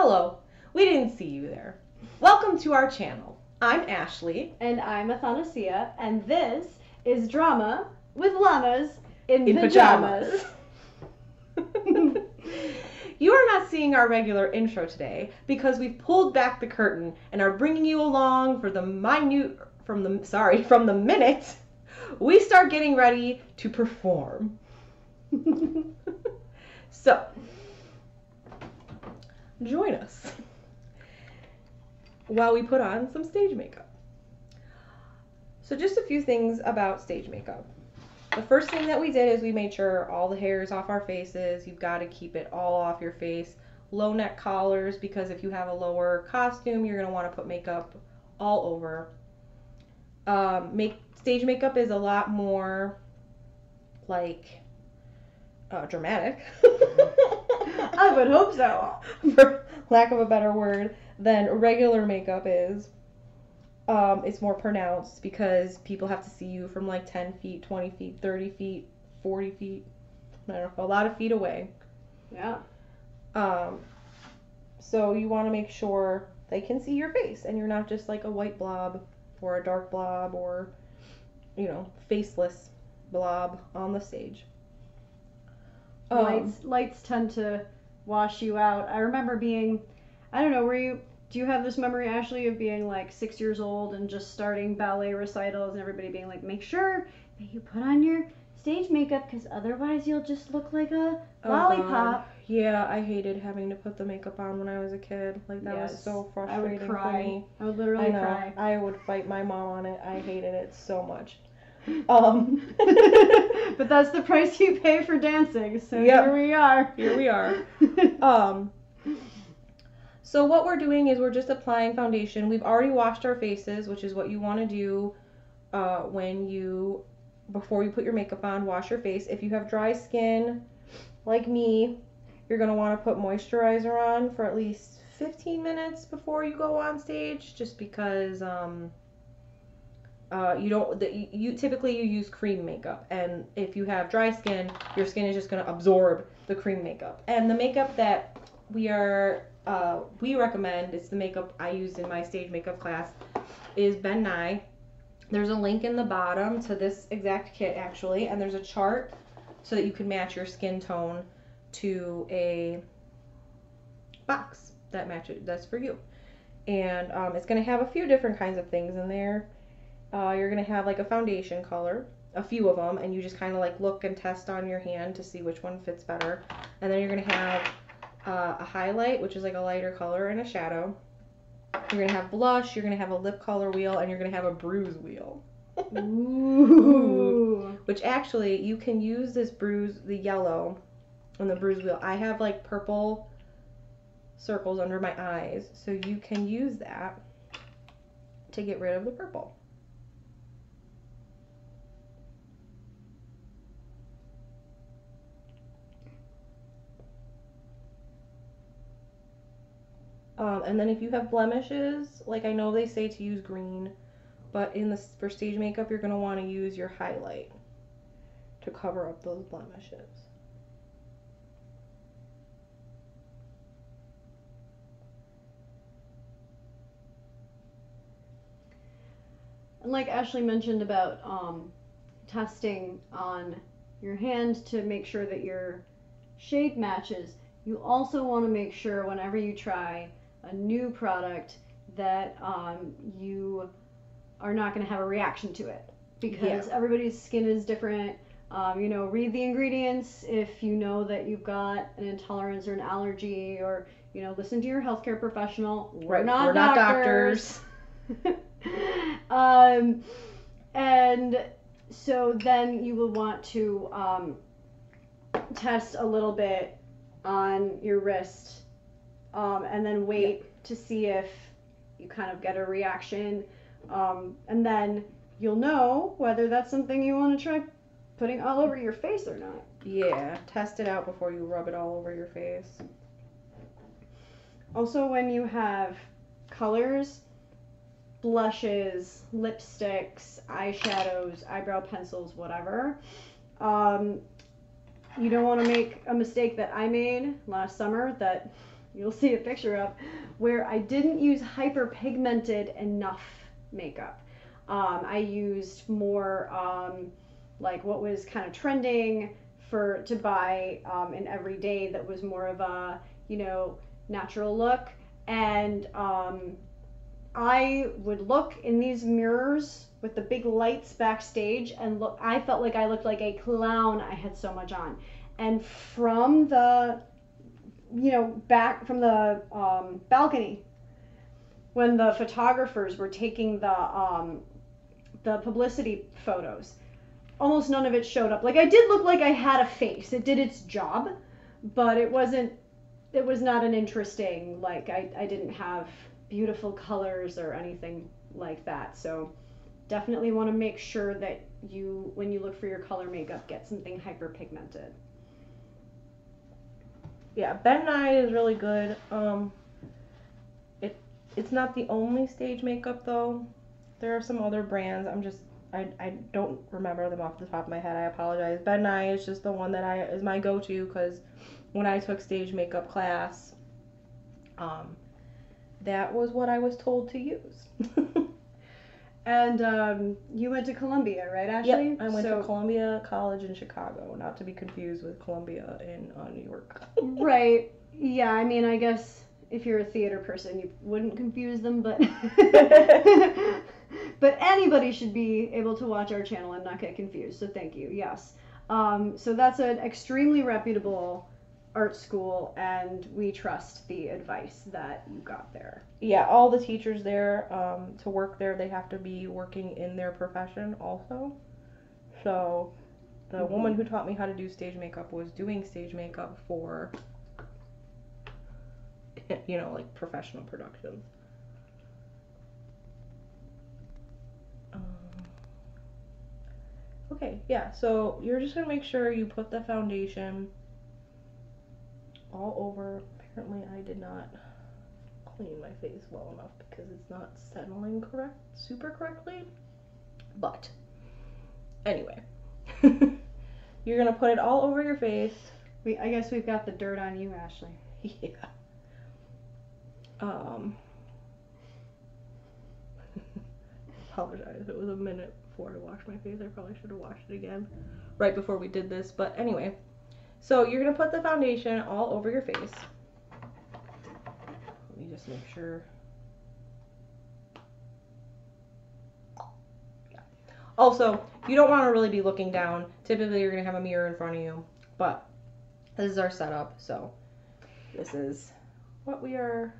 Hello, we didn't see you there. Welcome to our channel. I'm Ashley. And I'm Athanasia, and this is Drama with Llamas in pajamas. You are not seeing our regular intro today because we've pulled back the curtain and are bringing you along for from the minute we start getting ready to perform. So, join us while we put on some stage makeup. So just a few things about stage makeup. The first thing that we did is we made sure all the hair is off our faces. You've got to keep it all off your face. Low neck collars, because if you have a lower costume, you're going to want to put makeup all over. Stage makeup is a lot more like dramatic. I would hope so. For lack of a better word, than regular makeup is. It's more pronounced because people have to see you from like 10 feet, 20 feet, 30 feet, 40 feet, I don't know, a lot of feet away. Yeah. So you want to make sure they can see your face and you're not just like a white blob or a dark blob or, faceless blob on the stage. Lights tend to wash you out. I remember being, I don't know, do you have this memory, Ashley, of being like 6 years old and just starting ballet recitals and everybody being like, make sure that you put on your stage makeup because otherwise you'll just look like a lollipop. Yeah, I hated having to put the makeup on when I was a kid. Like, that was so frustrating for me. I would literally cry. I would fight my mom on it. I hated it so much. But that's the price you pay for dancing, so yep. Here we are. So what we're doing is we're just applying foundation. We've already washed our faces, which is what you want to do before you put your makeup on. Wash your face. If you have dry skin like me, you're going to want to put moisturizer on for at least 15 minutes before you go on stage, just because typically you use cream makeup, and if you have dry skin, your skin is just going to absorb the cream makeup. And the makeup that we recommend, it's the makeup I used in my stage makeup class, is Ben Nye. There's a link in the bottom to this exact kit actually, and there's a chart so that you can match your skin tone to a box that's for you. And it's going to have a few different kinds of things in there. You're going to have like a foundation color, a few of them, and you just kind of like look and test on your hand to see which one fits better. And then you're going to have a highlight, which is like a lighter color, and a shadow. You're going to have blush, you're going to have a lip color wheel, and you're going to have a bruise wheel. Ooh. Which actually, you can use the yellow on the bruise wheel. I have like purple circles under my eyes, so you can use that to get rid of the purple. And then if you have blemishes, like I know they say to use green, but for stage makeup, you're going to want to use your highlight to cover up those blemishes. And like Ashley mentioned about testing on your hand to make sure that your shade matches, you also want to make sure whenever you try a new product that you are not going to have a reaction to it, because everybody's skin is different. Read the ingredients if you know that you've got an intolerance or an allergy, or listen to your healthcare professional. We're not doctors. And so then you will want to test a little bit on your wrist, and then wait to see if you kind of get a reaction, and then you'll know whether that's something you want to try putting all over your face or not. Yeah, test it out before you rub it all over your face. Also, when you have colors, blushes, lipsticks, eyeshadows, eyebrow pencils, whatever, you don't want to make a mistake that I made last summer that you'll see a picture of, where I didn't use hyperpigmented enough makeup. I used more like what was kind of trending to buy in everyday that was more of a, natural look. And I would look in these mirrors with the big lights backstage and look, I felt like I looked like a clown. I had so much on. And from the, back from the balcony, when the photographers were taking the publicity photos, almost none of it showed up. Like, I did look like I had a face. It did its job, but it was not an interesting, like, I didn't have beautiful colors or anything like that. So definitely want to make sure that you, when you look for your color makeup, get something hyperpigmented. Yeah, Ben Nye is really good. It's not the only stage makeup though. There are some other brands. I don't remember them off the top of my head. I apologize. Ben Nye is just the one that is my go-to, because when I took stage makeup class, that was what I was told to use. And you went to Columbia, right, Ashley? Yep, I went to Columbia College in Chicago, not to be confused with Columbia in New York. Right. Yeah, I mean, I guess if you're a theater person, you wouldn't confuse them, but but anybody should be able to watch our channel and not get confused. So thank you. Yes. So that's an extremely reputable art school, and we trust the advice that you got there. Yeah, all the teachers there, to work there, they have to be working in their profession also. So the woman who taught me how to do stage makeup was doing stage makeup for, like professional productions. Okay, yeah, so you're just going to make sure you put the foundation all over. Apparently I did not clean my face well enough because it's not settling super correctly. But anyway, you're going to put it all over your face. I guess we've got the dirt on you, Ashley. Yeah. Apologize. It was a minute before I washed my face. I probably should have washed it again right before we did this. But anyway, so you're going to put the foundation all over your face. Let me just make sure. Yeah. Also, you don't want to really be looking down. Typically, you're going to have a mirror in front of you. But this is our setup. So this is what we are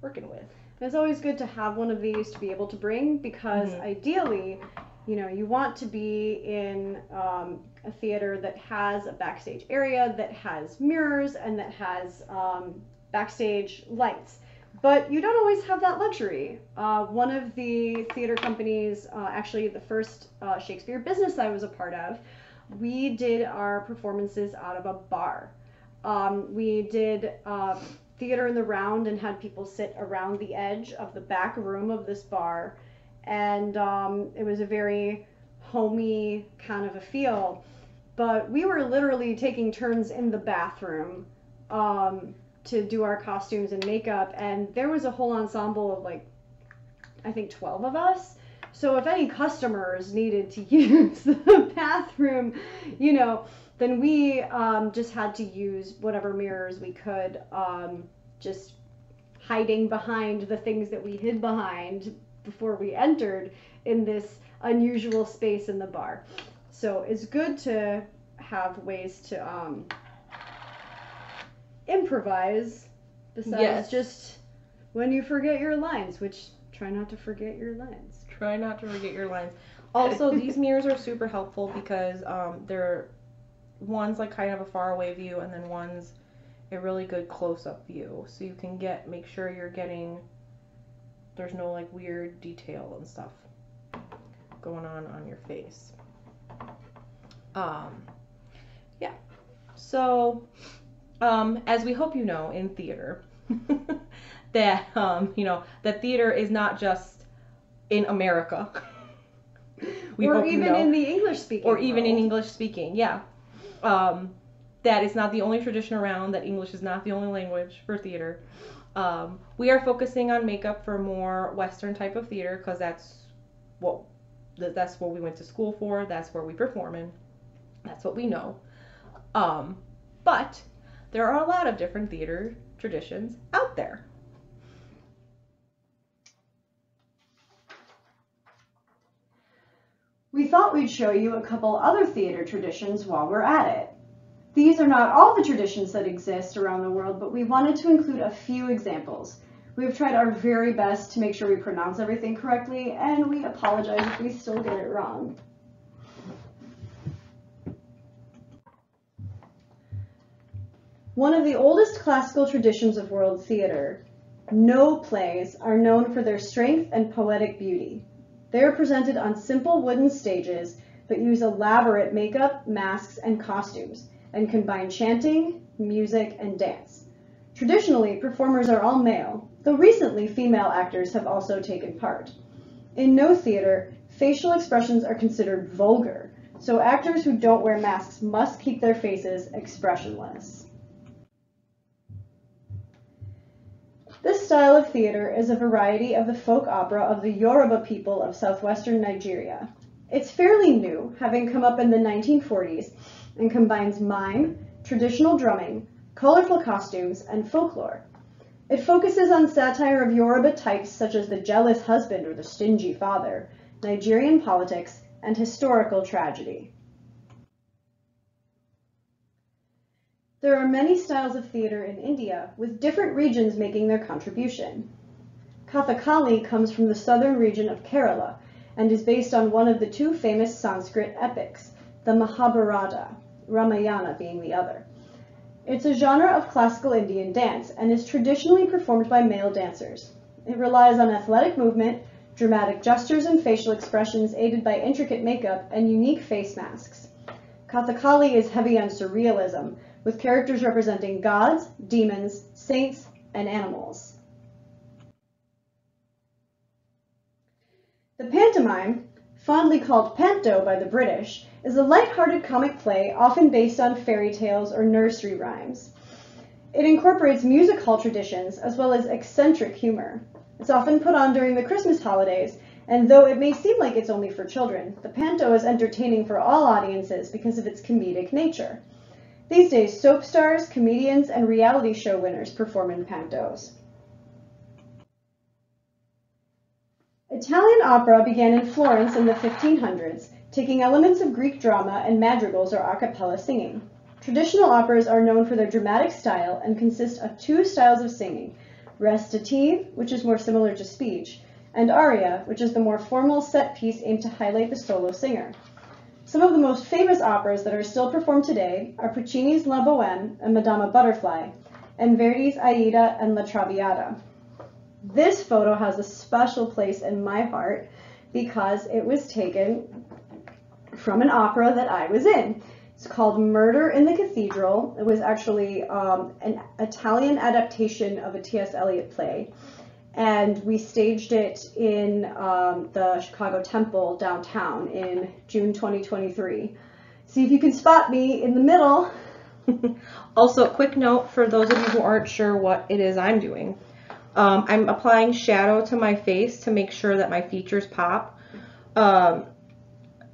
working with. It's always good to have one of these to be able to bring, because ideally, you want to be in a theater that has a backstage area, that has mirrors, and that has backstage lights. But you don't always have that luxury. One of the theater companies, actually the first Shakespeare business I was a part of, we did our performances out of a bar. We did theater in the round and had people sit around the edge of the back room of this bar, and it was a very homey kind of a feel. But we were literally taking turns in the bathroom to do our costumes and makeup, and there was a whole ensemble of like, I think 12 of us. So if any customers needed to use the bathroom, then we just had to use whatever mirrors we could, just hiding behind the things that we hid behind before we entered in this unusual space in the bar. So it's good to have ways to improvise besides just when you forget your lines, which try not to forget your lines. Try not to forget your lines. Also, these mirrors are super helpful because they're one's like kind of a far away view, and then one's a really good close-up view, so you can make sure you're getting, there's no like weird detail and stuff going on your face. Yeah, so as we hope you know, in theater that that theater is not just in America. Or even in the English speaking world. Even in English speaking, yeah. that it's not the only tradition around, that English is not the only language for theater. We are focusing on makeup for more Western type of theater because that's what we went to school for. That's where we perform in. That's what we know. But there are a lot of different theater traditions out there. We thought we'd show you a couple other theater traditions while we're at it. These are not all the traditions that exist around the world, but we wanted to include a few examples. We have tried our very best to make sure we pronounce everything correctly, and we apologize if we still get it wrong. One of the oldest classical traditions of world theater, no plays are known for their strength and poetic beauty. They are presented on simple wooden stages, but use elaborate makeup, masks, and costumes, and combine chanting, music, and dance. Traditionally, performers are all male, though recently female actors have also taken part. In no theater, facial expressions are considered vulgar, so actors who don't wear masks must keep their faces expressionless. This style of theater is a variety of the folk opera of the Yoruba people of southwestern Nigeria. It's fairly new, having come up in the 1940s, and combines mime, traditional drumming, colorful costumes, and folklore. It focuses on satire of Yoruba types such as the jealous husband or the stingy father, Nigerian politics, and historical tragedy. There are many styles of theater in India, with different regions making their contribution. Kathakali comes from the southern region of Kerala and is based on one of the two famous Sanskrit epics, the Mahabharata, Ramayana being the other. It's a genre of classical Indian dance and is traditionally performed by male dancers. It relies on athletic movement, dramatic gestures and facial expressions aided by intricate makeup and unique face masks. Kathakali is heavy on surrealism, with characters representing gods, demons, saints, and animals. The pantomime, fondly called panto by the British, is a light-hearted comic play often based on fairy tales or nursery rhymes. It incorporates music hall traditions as well as eccentric humor. It's often put on during the Christmas holidays, and though it may seem like it's only for children, the panto is entertaining for all audiences because of its comedic nature. These days, soap stars, comedians, and reality show winners perform in pantos. Italian opera began in Florence in the 1500s, taking elements of Greek drama and madrigals or a cappella singing. Traditional operas are known for their dramatic style and consist of two styles of singing, recitative, which is more similar to speech, and aria, which is the more formal set piece aimed to highlight the solo singer. Some of the most famous operas that are still performed today are Puccini's La Bohème and Madama Butterfly, and Verdi's Aida and La Traviata. This photo has a special place in my heart because it was taken from an opera that I was in. It's called Murder in the Cathedral. It was actually an Italian adaptation of a T.S. Eliot play. And we staged it in the Chicago Temple downtown in June 2023. See if you can spot me in the middle. Also, a quick note for those of you who aren't sure what it is I'm doing. I'm applying shadow to my face to make sure that my features pop.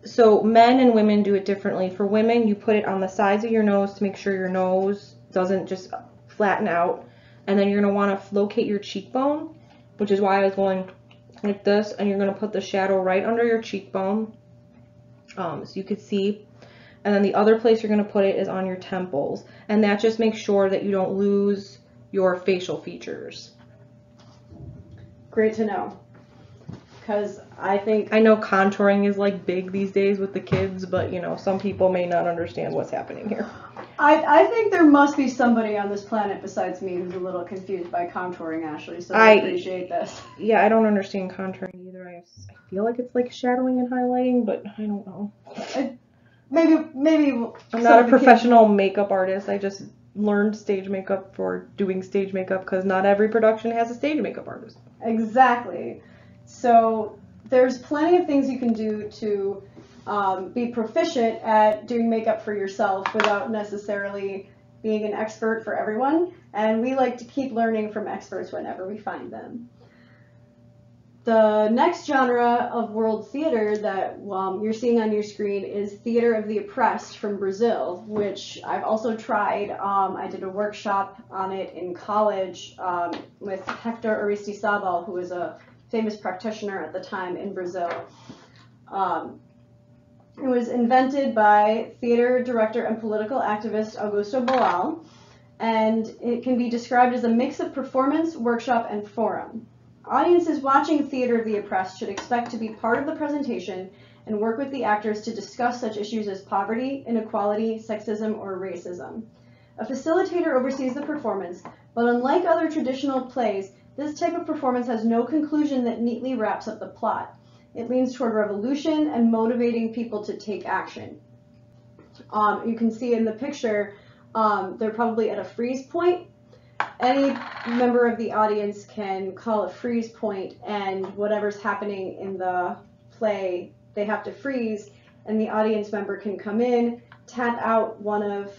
So men and women do it differently. For women, you put it on the sides of your nose to make sure your nose doesn't just flatten out. And then you're going to want to locate your cheekbone, which is why I was going like this. And you're going to put the shadow right under your cheekbone so you could see. And then the other place you're going to put it is on your temples. And that just makes sure that you don't lose your facial features. Great to know. Because I know contouring is like big these days with the kids, but you know, some people may not understand what's happening here. I think there must be somebody on this planet besides me who's a little confused by contouring, Ashley, so I appreciate this. Yeah, I don't understand contouring either. I feel like it's like shadowing and highlighting, but I don't know. Maybe I'm not a professional makeup artist. I just learned stage makeup for doing stage makeup because not every production has a stage makeup artist. Exactly. So there's plenty of things you can do to be proficient at doing makeup for yourself without necessarily being an expert for everyone. And we like to keep learning from experts whenever we find them. The next genre of world theater that you're seeing on your screen is Theater of the Oppressed from Brazil, which I've also tried. I did a workshop on it in college with Hector Aristizabal, who was a famous practitioner at the time in Brazil. It was invented by theater director and political activist Augusto Boal, and it can be described as a mix of performance, workshop, and forum. Audiences watching Theater of the Oppressed should expect to be part of the presentation and work with the actors to discuss such issues as poverty, inequality, sexism, or racism. A facilitator oversees the performance, but unlike other traditional plays, this type of performance has no conclusion that neatly wraps up the plot. It leans toward revolution and motivating people to take action. You can see in the picture, they're probably at a freeze point. Any member of the audience can call a freeze point, and whatever's happening in the play, they have to freeze, and the audience member can come in, tap out one of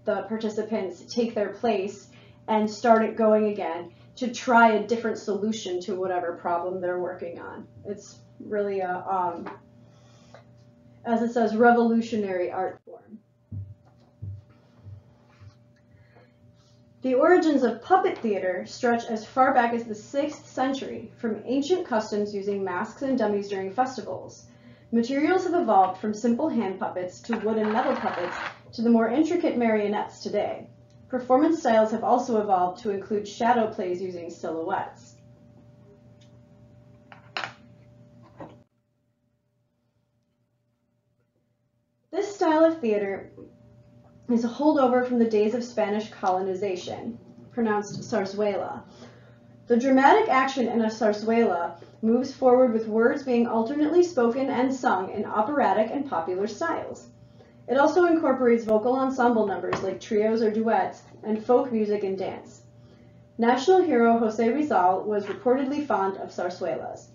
the participants, take their place, and start it going again to try a different solution to whatever problem they're working on. It's really a, as it says, revolutionary art form. The origins of puppet theater stretch as far back as the 6th century, from ancient customs using masks and dummies during festivals. Materials have evolved from simple hand puppets to wood and metal puppets to the more intricate marionettes today. Performance styles have also evolved to include shadow plays using silhouettes. This style of theater is a holdover from the days of Spanish colonization, pronounced zarzuela. The dramatic action in a zarzuela moves forward with words being alternately spoken and sung in operatic and popular styles. It also incorporates vocal ensemble numbers like trios or duets, and folk music and dance. National hero José Rizal was reportedly fond of zarzuelas.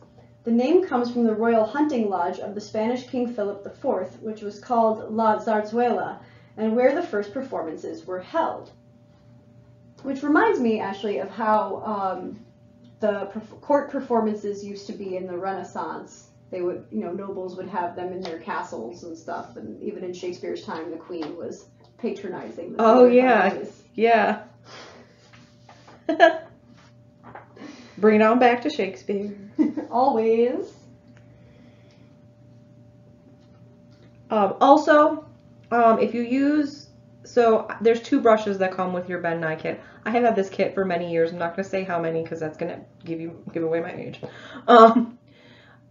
The name comes from the royal hunting lodge of the Spanish King Philip IV, which was called La Zarzuela, and where the first performances were held. Which reminds me, actually, of how the court performances used to be in the Renaissance. They would, nobles would have them in their castles and stuff, and even in Shakespeare's time, the queen was patronizing the yeah. Bring it on back to Shakespeare. Always. Also, if you use, so there's 2 brushes that come with your Ben Nye kit. I have had this kit for many years. I'm not going to say how many because that's going to give away my age.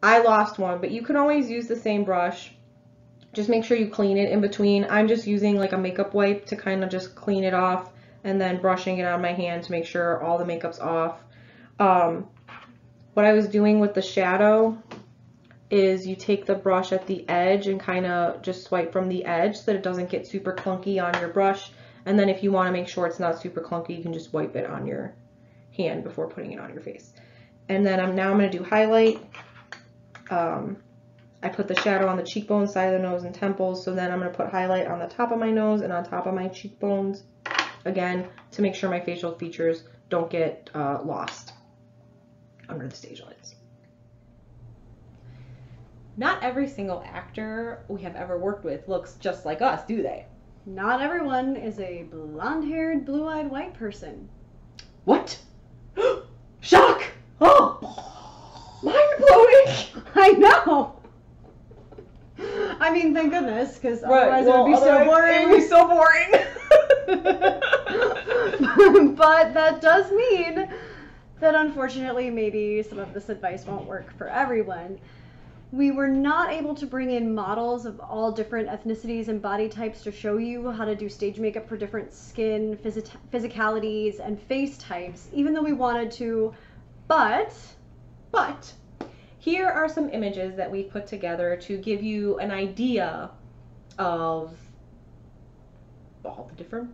I lost one, but you can always use the same brush. Just make sure you clean it in between. I'm just using like a makeup wipe to kind of just clean it off, and then brushing it on my hand to make sure all the makeup's off. What I was doing with the shadow is you take the brush at the edge and kind of just swipe from the edge so that it doesn't get super clunky on your brush. And then if you want to make sure it's not super clunky, you can just wipe it on your hand before putting it on your face. And then I'm going to do highlight. I put the shadow on the cheekbone, side of the nose, and temples. So then I'm going to put highlight on the top of my nose and on top of my cheekbones, again, to make sure my facial features don't get lost under the stage lights. Not every single actor we have ever worked with looks just like us, do they? Not everyone is a blonde-haired, blue-eyed white person. What? Shock! Oh! Mind-blowing! I know! I mean, thank goodness, because otherwise it would be so boring. It would be so boring. But that does mean that unfortunately maybe some of this advice won't work for everyone. We were not able to bring in models of all different ethnicities and body types to show you how to do stage makeup for different skin, physicalities, and face types, even though we wanted to, but here are some images that we've put together to give you an idea of all the different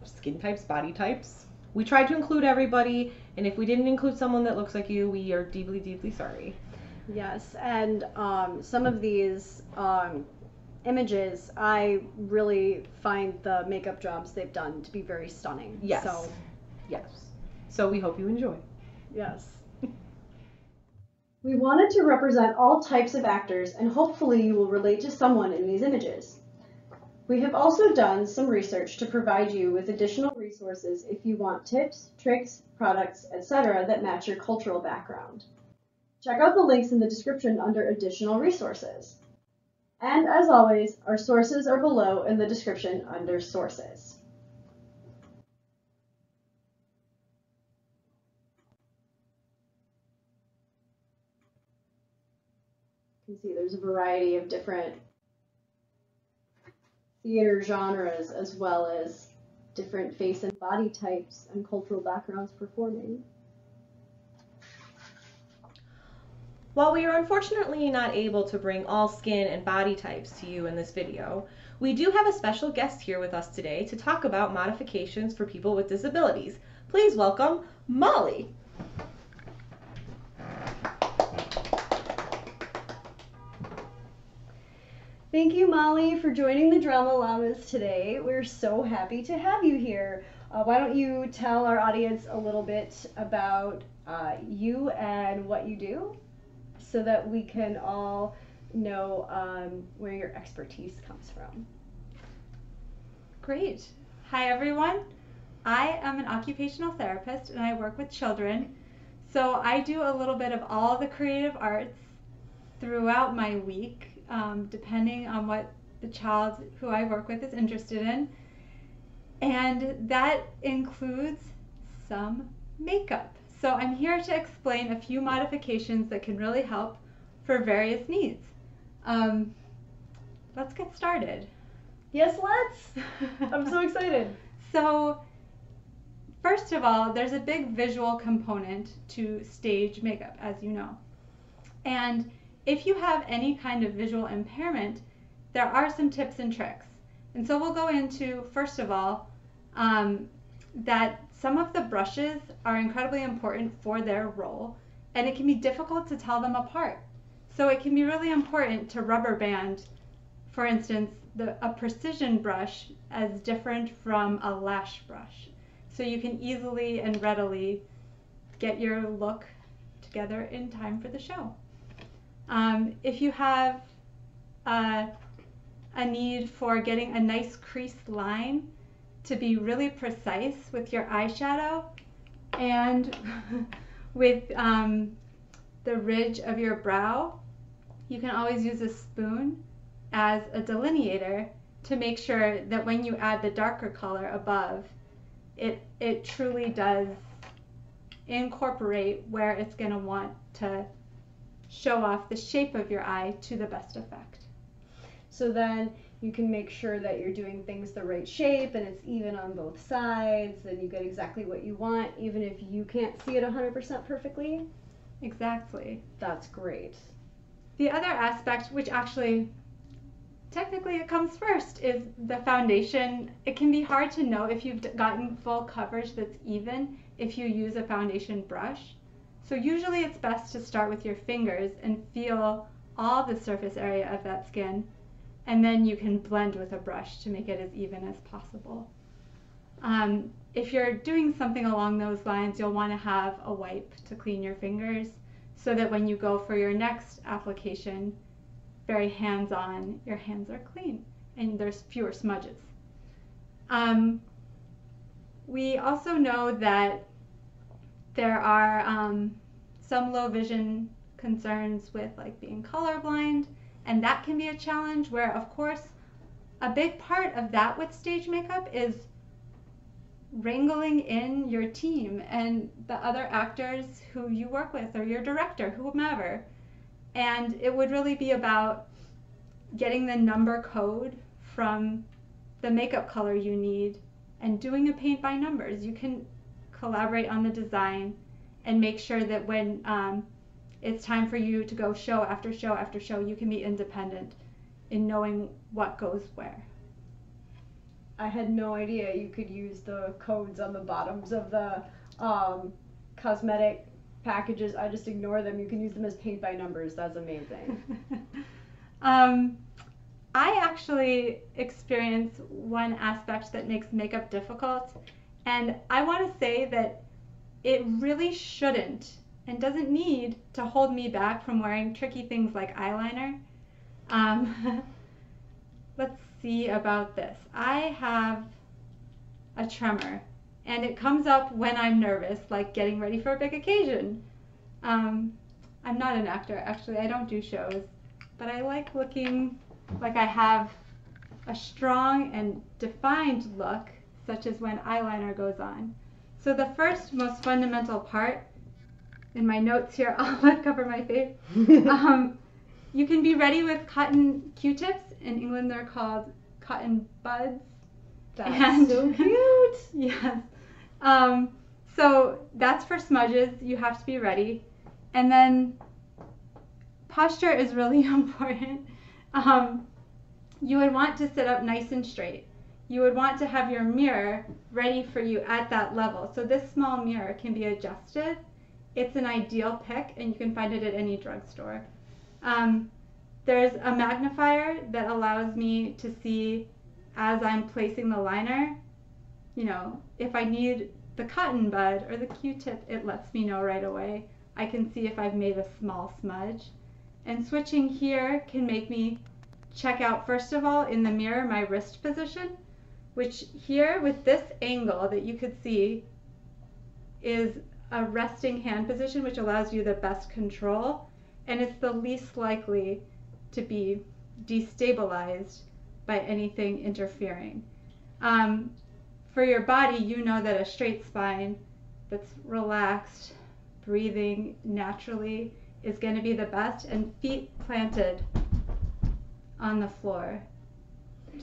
skin types, body types. We tried to include everybody, and if we didn't include someone that looks like you, we are deeply, deeply sorry. Yes, and some of these images, I really find the makeup jobs they've done to be very stunning. Yes. So, yes. So we hope you enjoy. Yes. We wanted to represent all types of actors, and hopefully you will relate to someone in these images. We have also done some research to provide you with additional resources if you want tips, tricks, products, etc. that match your cultural background. Check out the links in the description under additional resources. And as always, our sources are below in the description under sources. You can see there's a variety of different theater genres as well as different face and body types and cultural backgrounds performing. While we are unfortunately not able to bring all skin and body types to you in this video, we do have a special guest here with us today to talk about modifications for people with disabilities. Please welcome Molly. Thank you, Molly, for joining the Drama Llamas today. We're so happy to have you here. Why don't you tell our audience a little bit about you and what you do so that we can all know where your expertise comes from. Great. Hi, everyone. I am an occupational therapist and I work with children. So I do a little bit of all the creative arts throughout my week, depending on what the child who I work with is interested in. And that includes some makeup. So I'm here to explain a few modifications that can really help for various needs. Let's get started. Yes, let's. I'm so excited. So first of all, there's a big visual component to stage makeup, as you know. And if you have any kind of visual impairment, there are some tips and tricks. And so we'll go into, first of all, that some of the brushes are incredibly important for their role, and it can be difficult to tell them apart. So it can be really important to rubber band, for instance, a precision brush as different from a lash brush. So you can easily and readily get your look together in time for the show. If you have a need for getting a nice creased line to be really precise with your eyeshadow and with the ridge of your brow, you can always use a spoon as a delineator to make sure that when you add the darker color above, it truly does incorporate where it's going to want to show off the shape of your eye to the best effect. So then you can make sure that you're doing things the right shape and it's even on both sides and you get exactly what you want, even if you can't see it 100% perfectly. Exactly. That's great. The other aspect, which actually technically it comes first, is the foundation. It can be hard to know if you've gotten full coverage that's even if you use a foundation brush. So usually it's best to start with your fingers and feel all the surface area of that skin, and then you can blend with a brush to make it as even as possible. If you're doing something along those lines, you'll want to have a wipe to clean your fingers so that when you go for your next application, very hands-on, your hands are clean and there's fewer smudges. We also know that there are some low vision concerns with like being colorblind, and that can be a challenge where, of course, a big part of that with stage makeup is wrangling in your team and the other actors who you work with or your director, whomever. And it would really be about getting the number code from the makeup color you need and doing a paint by numbers. You can collaborate on the design and make sure that when it's time for you to go show after show after show, you can be independent in knowing what goes where. I had no idea you could use the codes on the bottoms of the cosmetic packages, I just ignore them. You can use them as paint by numbers. That's amazing. I actually experience one aspect that makes makeup difficult, and I want to say that it really shouldn't and doesn't need to hold me back from wearing tricky things like eyeliner. Let's see about this. I have a tremor, and it comes up when I'm nervous, like getting ready for a big occasion. I'm not an actor, actually. I don't do shows, but I like looking like I have a strong and defined look, such as when eyeliner goes on. So the first most fundamental part, in my notes here, I'll cover my face. You can be ready with cotton Q-tips. In England, they're called cotton buds. That's so cute. Yes. So that's for smudges. You have to be ready. And then posture is really important. You would want to sit up nice and straight. You would want to have your mirror ready for you at that level. So this small mirror can be adjusted. It's an ideal pick, and you can find it at any drugstore. There's a magnifier that allows me to see as I'm placing the liner, you know, if I need the cotton bud or the Q-tip, it lets me know right away. I can see if I've made a small smudge. And switching here can make me check out, first of all, in the mirror, my wrist position, which here with this angle that you could see is a resting hand position, which allows you the best control, and it's the least likely to be destabilized by anything interfering. For your body, you know that a straight spine that's relaxed, breathing naturally is going to be the best, and feet planted on the floor.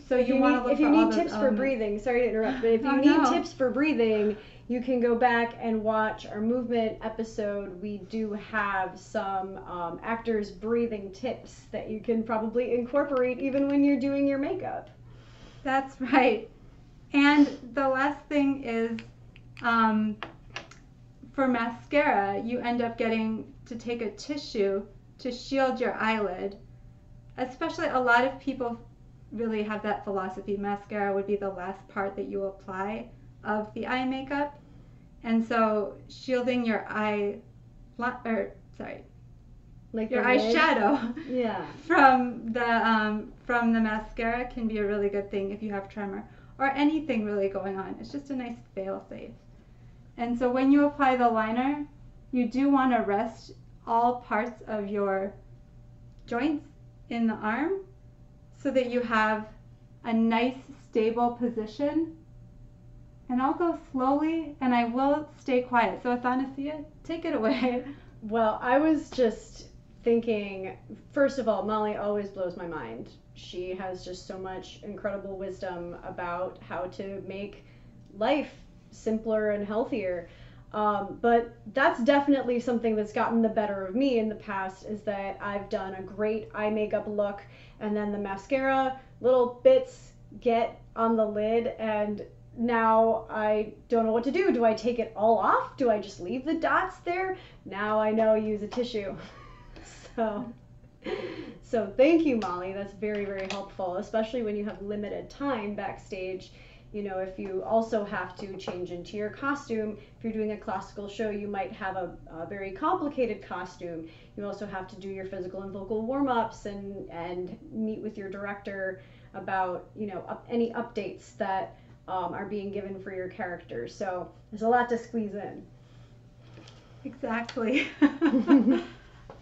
So you want to look if you for all need those tips for elements. breathing, sorry to interrupt, but if you need tips for breathing, you can go back and watch our movement episode. We do have some actors' breathing tips that you can probably incorporate even when you're doing your makeup. That's right. And the last thing is, for mascara, you end up getting to take a tissue to shield your eyelid. Especially a lot of people really have that philosophy. Mascara would be the last part that you apply of the eye makeup. And so shielding your eye, like your eyeshadow from the mascara can be a really good thing if you have tremor or anything really going on. It's just a nice fail-safe. And so when you apply the liner, you do want to rest all parts of your joints in the arm so that you have a nice stable position. And I'll go slowly and I will stay quiet. So Athanasia, take it away. Well, I was just thinking, first of all, Molly always blows my mind. She has just so much incredible wisdom about how to make life simpler and healthier. But that's definitely something that's gotten the better of me in the past, is that I've done a great eye makeup look, and then the mascara, little bits get on the lid, and now I don't know what to do. Do I take it all off? Do I just leave the dots there? Now I know, use a tissue. So thank you, Molly. That's very, very helpful, especially when you have limited time backstage. You know, if you also have to change into your costume, if you're doing a classical show, you might have a very complicated costume. You also have to do your physical and vocal warm-ups and meet with your director about, you know, any updates that are being given for your character. So there's a lot to squeeze in. Exactly.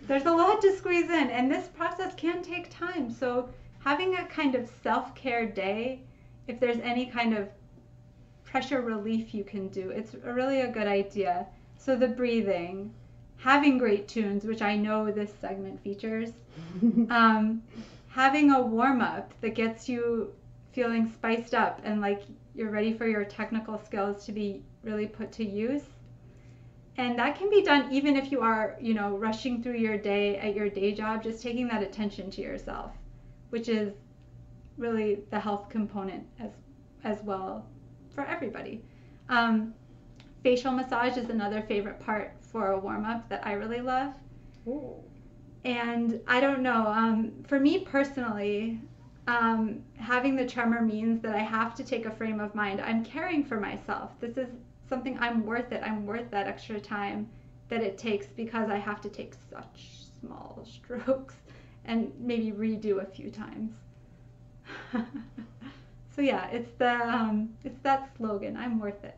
There's a lot to squeeze in, and this process can take time. So having a kind of self-care day, if there's any kind of pressure relief you can do, it's really a good idea. So the breathing, having great tunes, which I know this segment features, having a warm-up that gets you feeling spiced up and like you're ready for your technical skills to be really put to use. And that can be done even if you are, you know, rushing through your day at your day job, just taking that attention to yourself, which is really the health component as well for everybody. Facial massage is another favorite part for a warm-up that I really love. Ooh. And I don't know, for me personally, having the tremor means that I have to take a frame of mind. I'm caring for myself. This is something I'm worth it. I'm worth that extra time that it takes because I have to take such small strokes and maybe redo a few times. So yeah, it's that slogan. I'm worth it.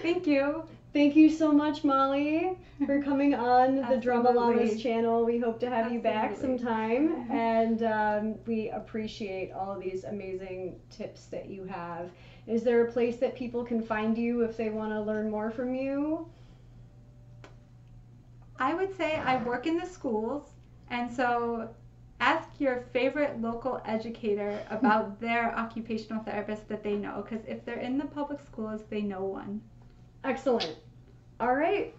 Thank you. Thank you so much, Molly, for coming on the Drama Absolutely. Llamas channel. We hope to have you back Absolutely. sometime, and we appreciate all of these amazing tips that you have. Is there a place that people can find you if they want to learn more from you? I would say I work in the schools, and so ask your favorite local educator about their occupational therapist that they know, because if they're in the public schools, they know one. Excellent. All right.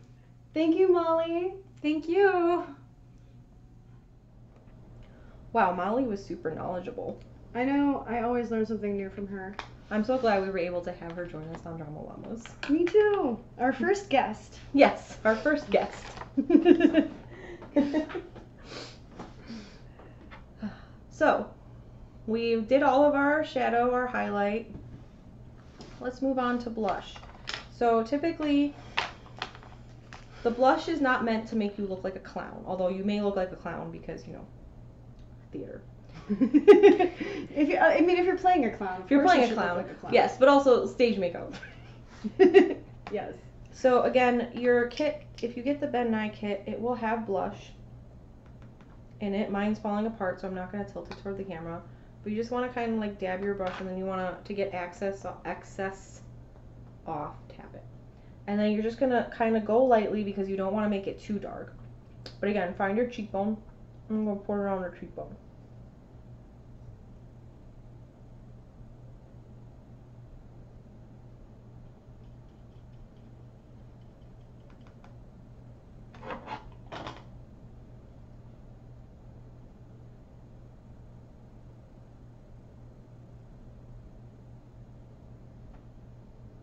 Thank you, Molly. Thank you. Wow, Molly was super knowledgeable. I know. I always learn something new from her. I'm so glad we were able to have her join us on Drama Llamas. Me too. Our first guest. Yes, our first guest. So, we did all of our shadow, our highlight. Let's move on to blush. So typically, the blush is not meant to make you look like a clown, although you may look like a clown because, you know, theater. If you're playing a clown, If you're playing a clown, yes, but also stage makeup. Yes. So again, your kit, if you get the Ben Nye kit, it will have blush in it. Mine's falling apart, so I'm not going to tilt it toward the camera. But you just want to kind of like dab your brush, and then you want to get excess off, tap it. And then you're just going to kind of go lightly because you don't want to make it too dark. But again, find your cheekbone. I'm going to pour it around her cheekbone.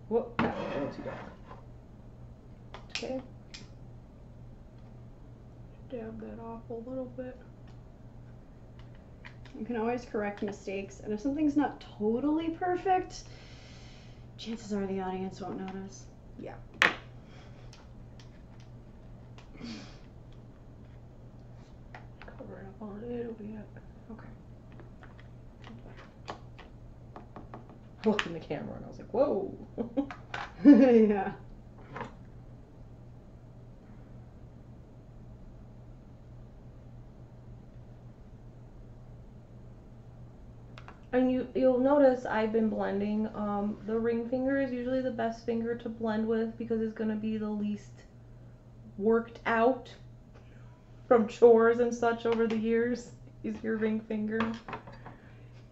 Whoop, that was a little too dark. Okay. Dab that off a little bit. You can always correct mistakes, and if something's not totally perfect, chances are the audience won't notice. Yeah. Cover it up a little bit. Okay. I looked in the camera and I was like, whoa. Yeah. And you'll notice I've been blending. The ring finger is usually the best finger to blend with because it's going to be the least worked out from chores and such over the years, is your ring finger.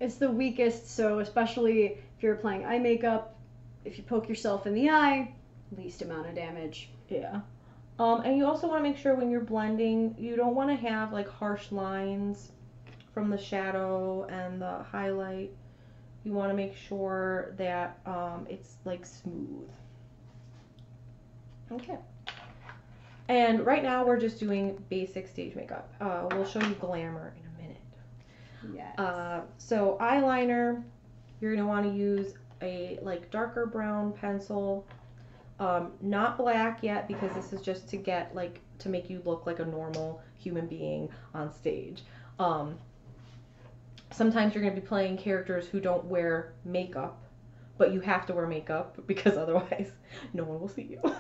It's the weakest, so especially if you're applying eye makeup, if you poke yourself in the eye, least amount of damage. Yeah. And you also want to make sure when you're blending, you don't want to have like harsh lines from the shadow and the highlight. You want to make sure that it's like smooth. Okay. And right now we're just doing basic stage makeup. We'll show you glamour in a minute. Yes. So eyeliner, you're going to want to use a like darker brown pencil. Not black yet because this is just to get like to make you look like a normal human being on stage. Sometimes you're going to be playing characters who don't wear makeup, but you have to wear makeup because otherwise no one will see you.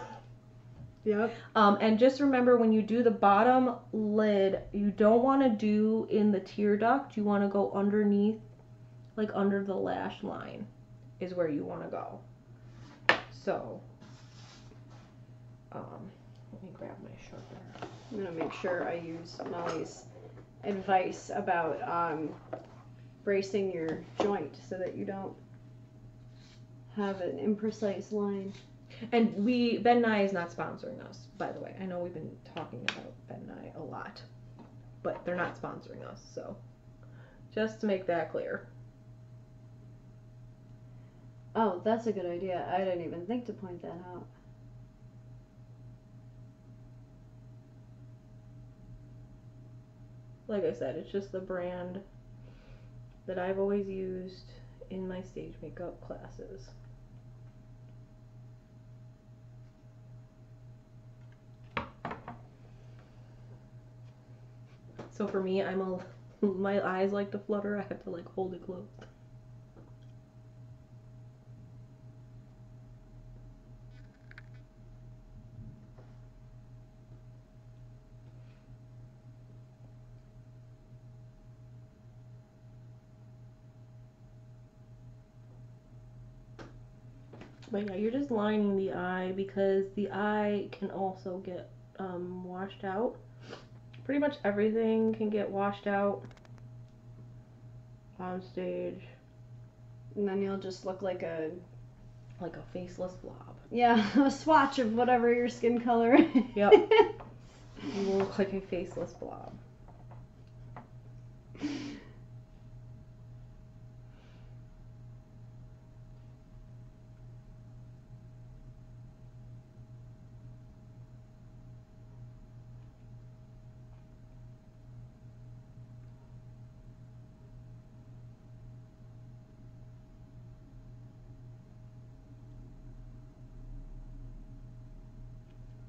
Yep. And just remember when you do the bottom lid, you don't want to do in the tear duct. You want to go underneath, like under the lash line is where you want to go. So, let me grab my sharpener. I'm going to make sure I use Molly's advice about bracing your joint so that you don't have an imprecise line. And Ben Nye is not sponsoring us, by the way. I know we've been talking about Ben Nye a lot, but they're not sponsoring us, so just to make that clear. Oh, that's a good idea. I didn't even think to point that out. like I said, it's just the brand that I've always used in my stage makeup classes. So for me, my eyes like to flutter. I have to like hold it closed. But yeah, you're just lining the eye because the eye can also get washed out. Pretty much everything can get washed out on stage. And then you'll just look like a faceless blob. Yeah, a swatch of whatever your skin color is. Yep. You will look like a faceless blob.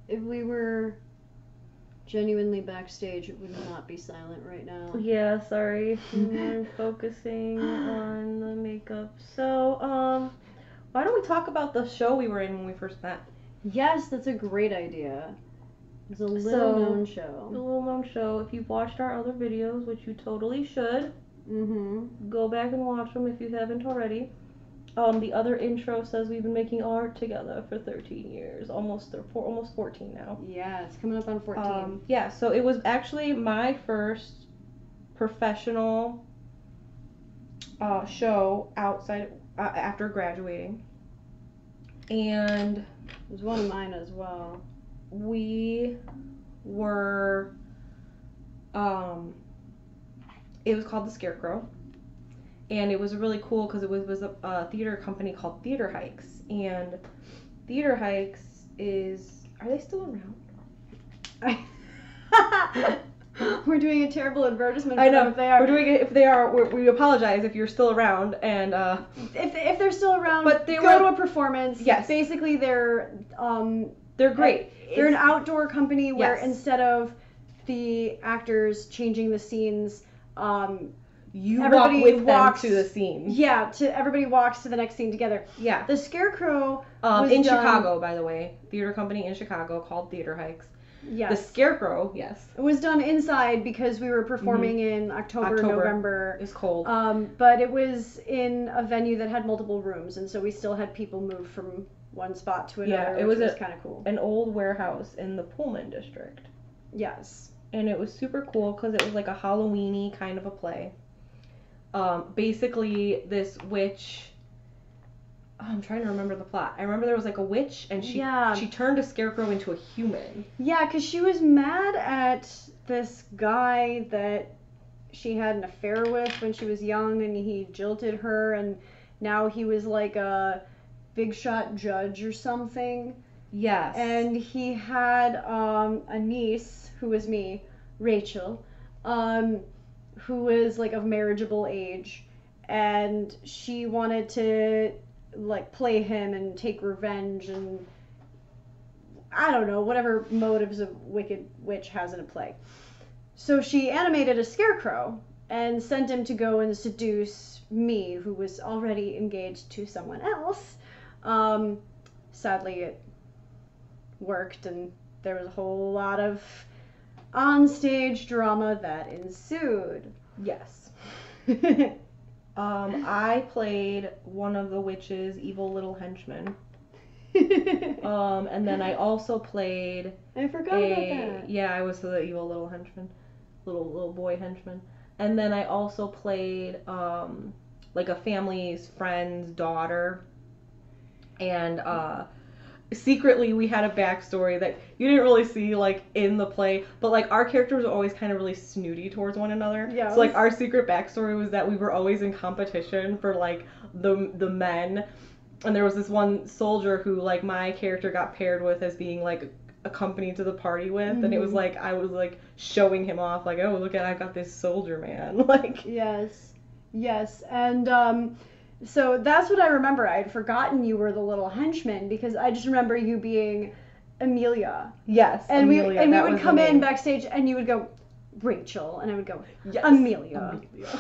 If we were genuinely backstage, it would not be silent right now. Yeah, sorry. I'm focusing on the makeup. So, why don't we talk about the show we were in when we first met? Yes, that's a great idea. It's a A little-known show. little-known show. If you've watched our other videos, which you totally should, go back and watch them if you haven't already. The other intro says we've been making art together for 13 years, almost 14 now. Yeah, it's coming up on 14. Yeah, so it was actually my first professional show outside after graduating, and It was one of mine as well. we were it was called The Scarecrow. And it was really cool because it was a theater company called Theater Hikes. And Theater Hikes are they still around? We're doing a terrible advertisement. I know. If they are. We're doing it. If they are, we apologize if you're still around. And if they're still around, but they go were to a performance. Yes. Basically, they're great. They're an outdoor company where Yes. instead of the actors changing the scenes, You walk everybody with walks- them to the scene. yeah, everybody walks to the next scene together. Yeah. The Scarecrow was in done- Chicago, by the way, theater company in Chicago called Theater Hikes. Yes. The Scarecrow, yes, It was done inside because we were performing in October, November. is cold. But it was in a venue that had multiple rooms, and so we still had people move from one spot to another, Yeah, it which was was kind of cool. An old warehouse in the Pullman district. Yes. And it was super cool because it was like a Halloween-y kind of a play. Basically, this witch. I'm trying to remember the plot. I remember there was like a witch, and she turned a scarecrow into a human. Yeah, because she was mad at this guy that she had an affair with when she was young, and he jilted her, and now he was like a big shot judge or something. Yes. And he had a niece who was me, Rachel, who was like of marriageable age, and she wanted to like play him and take revenge, and I don't know, whatever motives a wicked witch has in a play. So she animated a scarecrow and sent him to go and seduce me, who was already engaged to someone else. Sadly, it worked, and there was a whole lot of on-stage drama that ensued. Yes. I played one of the witch's evil little henchmen. And then I also played I forgot about that. Yeah, I was the evil little henchman. Little boy henchman. And then I also played like a family's friend's daughter. And secretly we had a backstory that you didn't really see like in the play, but like our characters were always kind of really snooty towards one another. Yeah. So like our secret backstory was that we were always in competition for like the men. And there was this one soldier who like my character got paired with as being like accompany to the party with, and it was like I was like showing him off, like, oh, look at, I've got this soldier man. Like, Yes. Yes. And so that's what I remember. I had forgotten you were the little henchman because I just remember you being Amelia. yes, And Amelia, we that would was come the in name. backstage and you would go, Rachel, and I would go, Yes, Amelia. Amelia.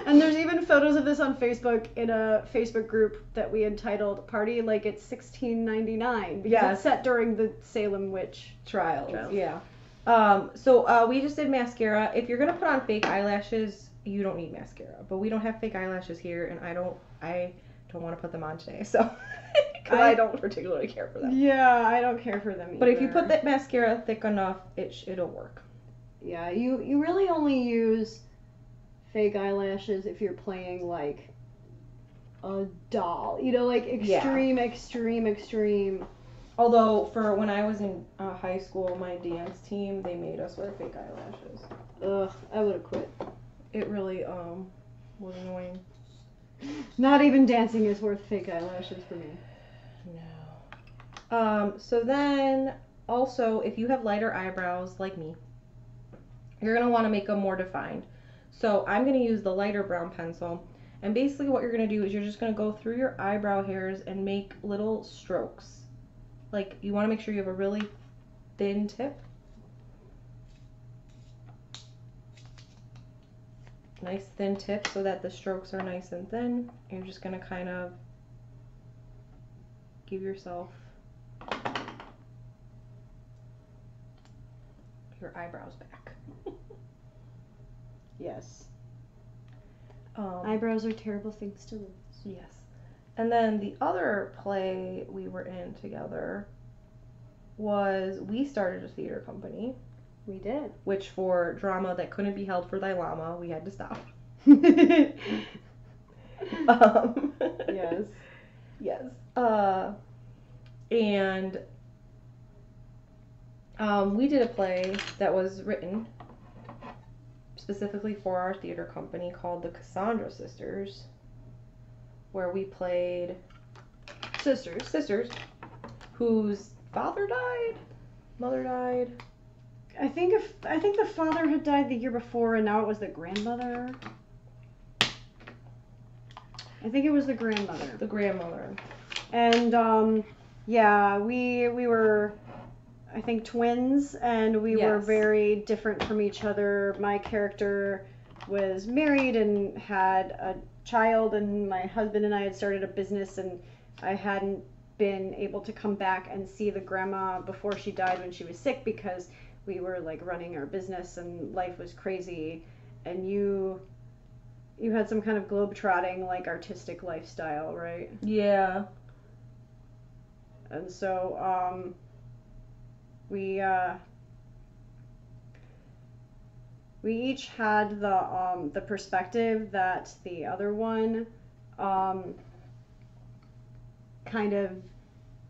And there's even photos of this on Facebook in a Facebook group that we entitled Party Like It's 1699 because Yes. it's set during the Salem witch Trials. Trials. Yeah. So we just did mascara. If you're gonna put on fake eyelashes, you don't need mascara. But we don't have fake eyelashes here, and I don't want to put them on today, so because I don't particularly care for them. Yeah, I don't care for them either. But if you put that mascara thick enough, it'll work. Yeah, you really only use fake eyelashes if you're playing like a doll. You know, like extreme. Although for when I was in high school, my dance team, they made us wear fake eyelashes. Ugh, I would have quit. It really was annoying. Not even dancing is worth fake eyelashes for me. No. So then also, if you have lighter eyebrows like me, you're gonna want to make them more defined. So I'm gonna use the lighter brown pencil, and basically what you're gonna do is you're just gonna go through your eyebrow hairs and make little strokes. Like, you want to make sure you have a really thin tip. Nice thin tip so that the strokes are nice and thin. You're just going to kind of give yourself your eyebrows back. Yes. Eyebrows are terrible things to lose. Yes. And then the other play we were in together was we started a theater company. We did. Which for drama that couldn't be held for thy llama, we had to stop. Yes. Yes. And we did a play that was written specifically for our theater company called the Cassandra Sisters, where we played sisters whose father died, mother died. I think the father had died the year before, and now it was the grandmother. I think it was the grandmother. The grandmother. And yeah, we were, I think, twins, and we were Yes. very different from each other. My character was married and had a child, and my husband and I had started a business, and I hadn't been able to come back and see the grandma before she died when she was sick because we were like running our business and life was crazy. And you had some kind of globe-trotting, like, artistic lifestyle, right? Yeah. And so we each had the perspective that the other one kind of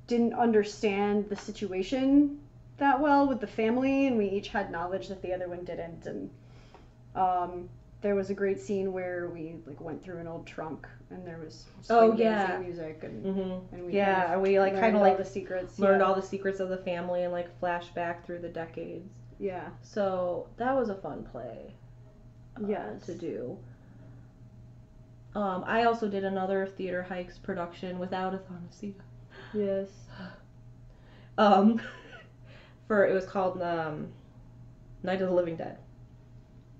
didn't understand the situation that well with the family, and we each had knowledge that the other one didn't. And there was a great scene where we like went through an old trunk and there was swing dancing music and and we we like kind of all like the secrets, learned all the secrets of the family and like flashed back through the decades. Yeah. So that was a fun play. Yes. To do. I also did another Theater Hikes production without a Thonacea. Yes. It was called Night of the Living Dead.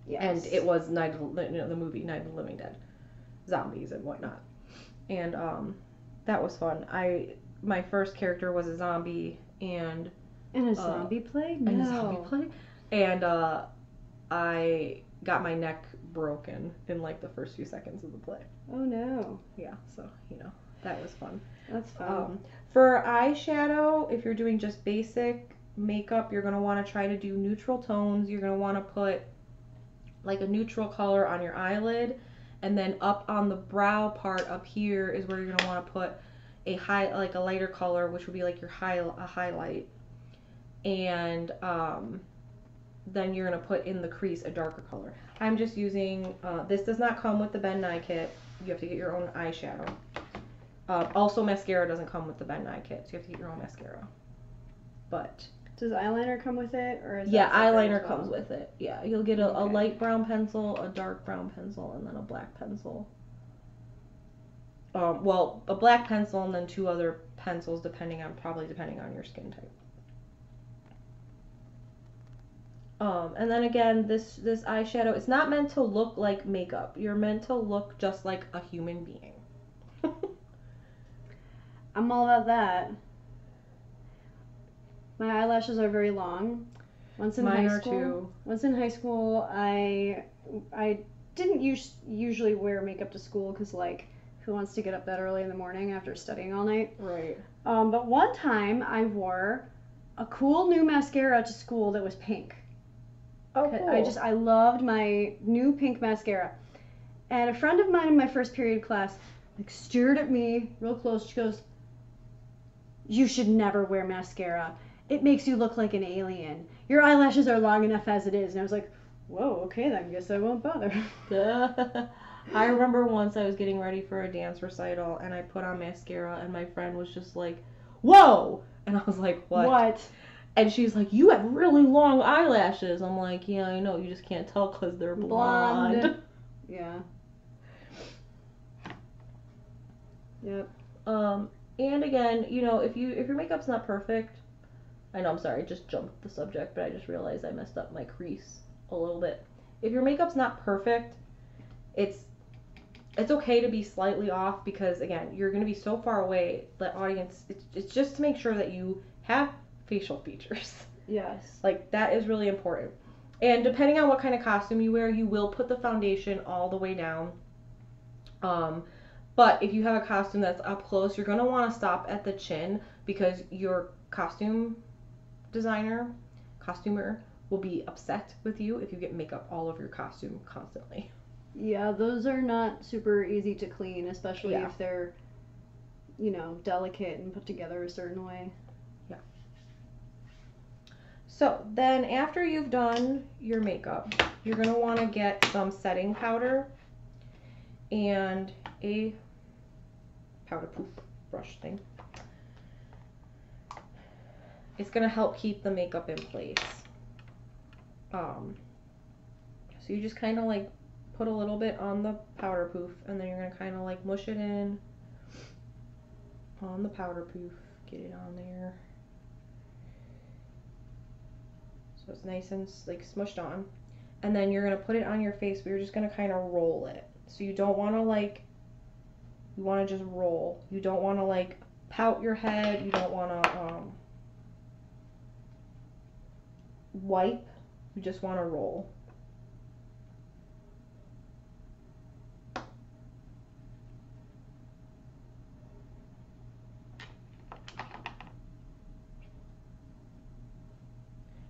Yes. And it was the movie Night of the Living Dead, zombies and whatnot. And that was fun. My first character was a zombie and a zombie play? No. And a zombie play. And I got my neck broken in like the first few seconds of the play. Oh no. Yeah, so that was fun. That's fun. For eyeshadow, if you're doing just basic makeup, you're going to want to try to do neutral tones. You're going to want to put like a neutral color on your eyelid, and then up on the brow part up here is where you're going to want to put a lighter color, which would be like a highlight. And then you're going to put in the crease a darker color. I'm just using, this does not come with the Ben Nye kit. You have to get your own eyeshadow. Also, mascara doesn't come with the Ben Nye kit, so you have to get your own mascara. But Does eyeliner come with it, or is yeah, that separate eyeliner as well? comes with it. Yeah, you'll get a Okay. light brown pencil, a dark brown pencil, and then a black pencil. Well, a black pencil and then 2 other pencils depending on your skin type. And then again, this eyeshadow, it's not meant to look like makeup. You're meant to look just like a human being. I'm all about that. My eyelashes are very long. Once in Mine high are school, too. Once in high school, I didn't usually wear makeup to school because, like, who wants to get up that early in the morning after studying all night? Right. But one time I wore a cool new mascara to school that was pink. Oh, cool. I loved my new pink mascara. And a friend of mine in my first period class, like, stared at me real close. She goes, "You should never wear mascara. It makes you look like an alien. Your eyelashes are long enough as it is." And I was like, whoa, okay then, guess I won't bother. I remember once I was getting ready for a dance recital and I put on mascara and my friend was just like, "Whoa!" And I was like, "What?" And she's like, "You have really long eyelashes." I'm like, "Yeah, I know. You just can't tell because they're blonde." Yeah. Yep. And again, you know, if your makeup's not perfect, I know, I'm sorry, I just jumped the subject, but I just realized I messed up my crease a little bit. If your makeup's not perfect, it's okay to be slightly off because again, you're going to be so far away. The audience, it's just to make sure that you have facial features. Yes. Like, that is really important. And depending on what kind of costume you wear, you will put the foundation all the way down. But if you have a costume that's up close, you're going to want to stop at the chin because your costumer will be upset with you if you get makeup all over your costume constantly. Yeah, those are not super easy to clean, especially Yeah. if they're, you know, delicate and put together a certain way. Yeah. So then after you've done your makeup, you're going to want to get some setting powder and a powder proof brush thing. It's going to help keep the makeup in place. So you just kind of like put a little bit on the powder proof and then you're going to kind of like mush it in on the powder proof. Get it on there. So it's nice and like smushed on. And then you're going to put it on your face, but you're just going to kind of roll it. So you don't want to like, you want to just roll. You don't want to like pout your head. You don't want to wipe. You just want to roll.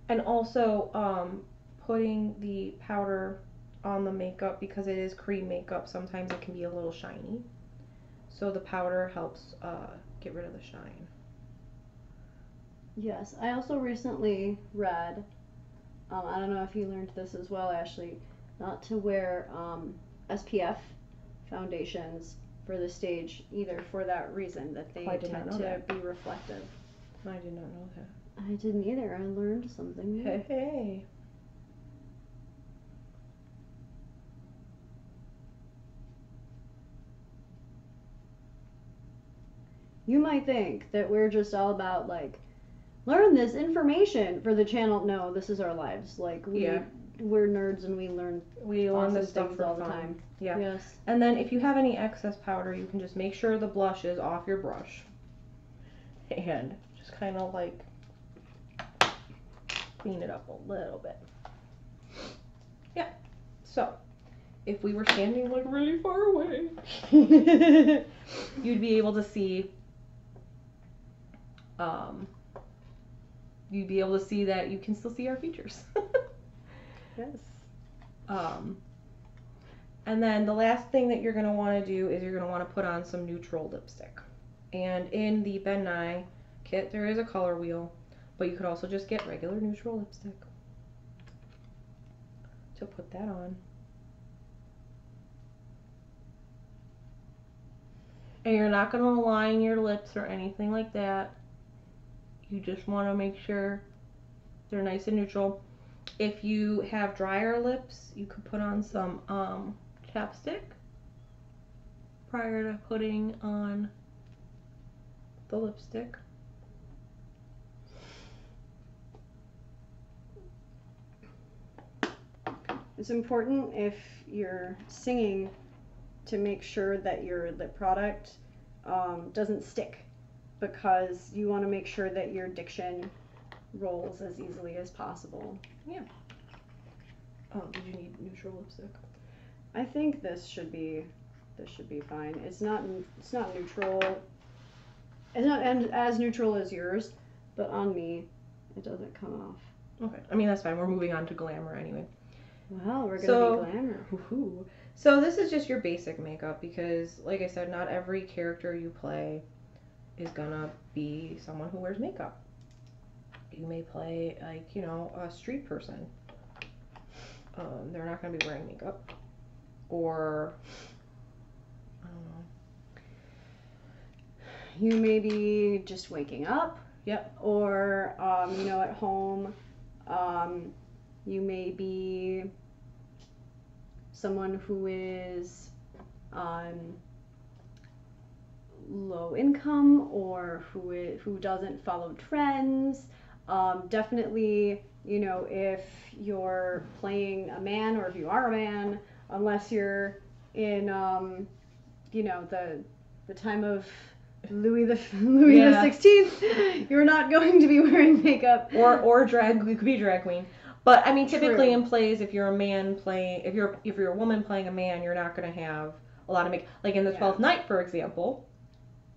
And also putting the powder on the makeup, because it is cream makeup, sometimes it can be a little shiny. So the powder helps get rid of the shine. Yes, I also recently read, I don't know if you learned this as well, Ashley, not to wear SPF foundations for the stage either for that reason, that they tend to be reflective. I did not know that. I didn't either. I learned something new. Hey. You might think that we're just all about, like, learn this information for the channel. No, this is our lives. Like, we're nerds and we learn this stuff all the the time. Yeah. Yes. And then if you have any excess powder, you can just make sure the blush is off your brush. And just kind of like clean it up a little bit. Yeah. So, if we were standing like really far away, you'd be able to see that you can still see our features. Yes. And then the last thing that you're going to want to do is you're going to want to put on some neutral lipstick. And in the Ben Nye kit, there is a color wheel, but you could also just get regular neutral lipstick to put that on. And you're not going to line your lips or anything like that. You just want to make sure they're nice and neutral. If you have drier lips, you could put on some chapstick prior to putting on the lipstick. It's important if you're singing to make sure that your lip product doesn't stick, because you want to make sure that your diction rolls as easily as possible. Yeah. Did you need neutral lipstick? I think this should be fine. It's not neutral. It's not as neutral as yours, but on me, it doesn't come off. Okay. I mean, that's fine. We're moving on to glamour anyway. Well, we're gonna be glamour. Woohoo. So this is just your basic makeup because, like I said, not every character you play is gonna be someone who wears makeup. You may play, like, you know, a street person. They're not gonna be wearing makeup. Or, I don't know. You may be just waking up. Yep. Or, you know, at home. You may be someone who is low income, or who doesn't follow trends. Definitely, you know, if you're playing a man, or if you are a man, unless you're in, you know, the time of Louis the 16th, you're not going to be wearing makeup. Or drag. You could be a drag queen. But I mean, typically True. in plays, if you're a man playing, if you're a woman playing a man, you're not going to have a lot of makeup. Like in the 12th Night, for example.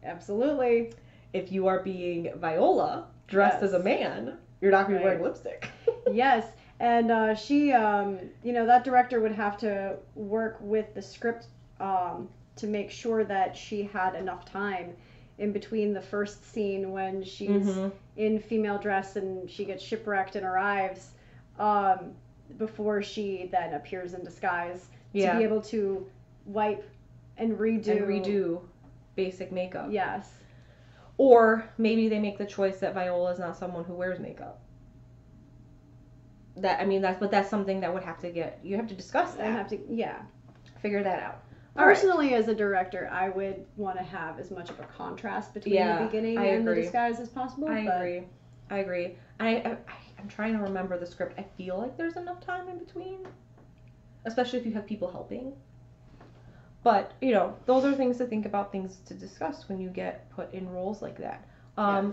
Absolutely. If you are being Viola dressed as a man, you're not going to be wearing lipstick. Yes, and she, you know, that director would have to work with the script to make sure that she had enough time in between the first scene when she's in female dress and she gets shipwrecked and arrives, before she then appears in disguise, to be able to wipe and redo basic makeup. Yes. Or maybe they make the choice that Viola is not someone who wears makeup. That's something that would have to you have to discuss that. Figure that out. Personally, as a director, I would want to have as much of a contrast between the beginning and the disguise as possible. I agree. I'm trying to remember the script. I feel like there's enough time in between, especially if you have people helping. But, you know, those are things to think about, things to discuss when you get put in roles like that.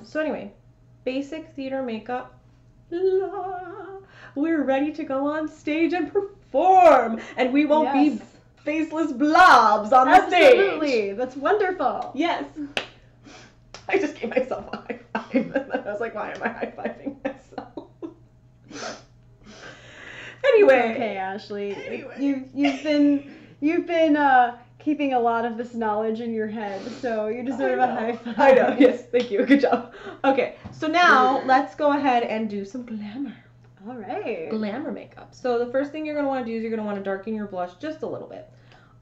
So anyway, basic theater makeup. We're ready to go on stage and perform, and we won't be faceless blobs on the stage. Absolutely. That's wonderful. Yes. I just gave myself a high five, and then I was like, why am I high-fiving myself? Anyway. Okay, Ashley. You've been keeping a lot of this knowledge in your head, so you deserve a high five. I know. Yes, thank you. Good job. Okay, so now let's go ahead and do some glamour. All right. Glamour makeup. So the first thing you're going to want to do is you're going to want to darken your blush just a little bit.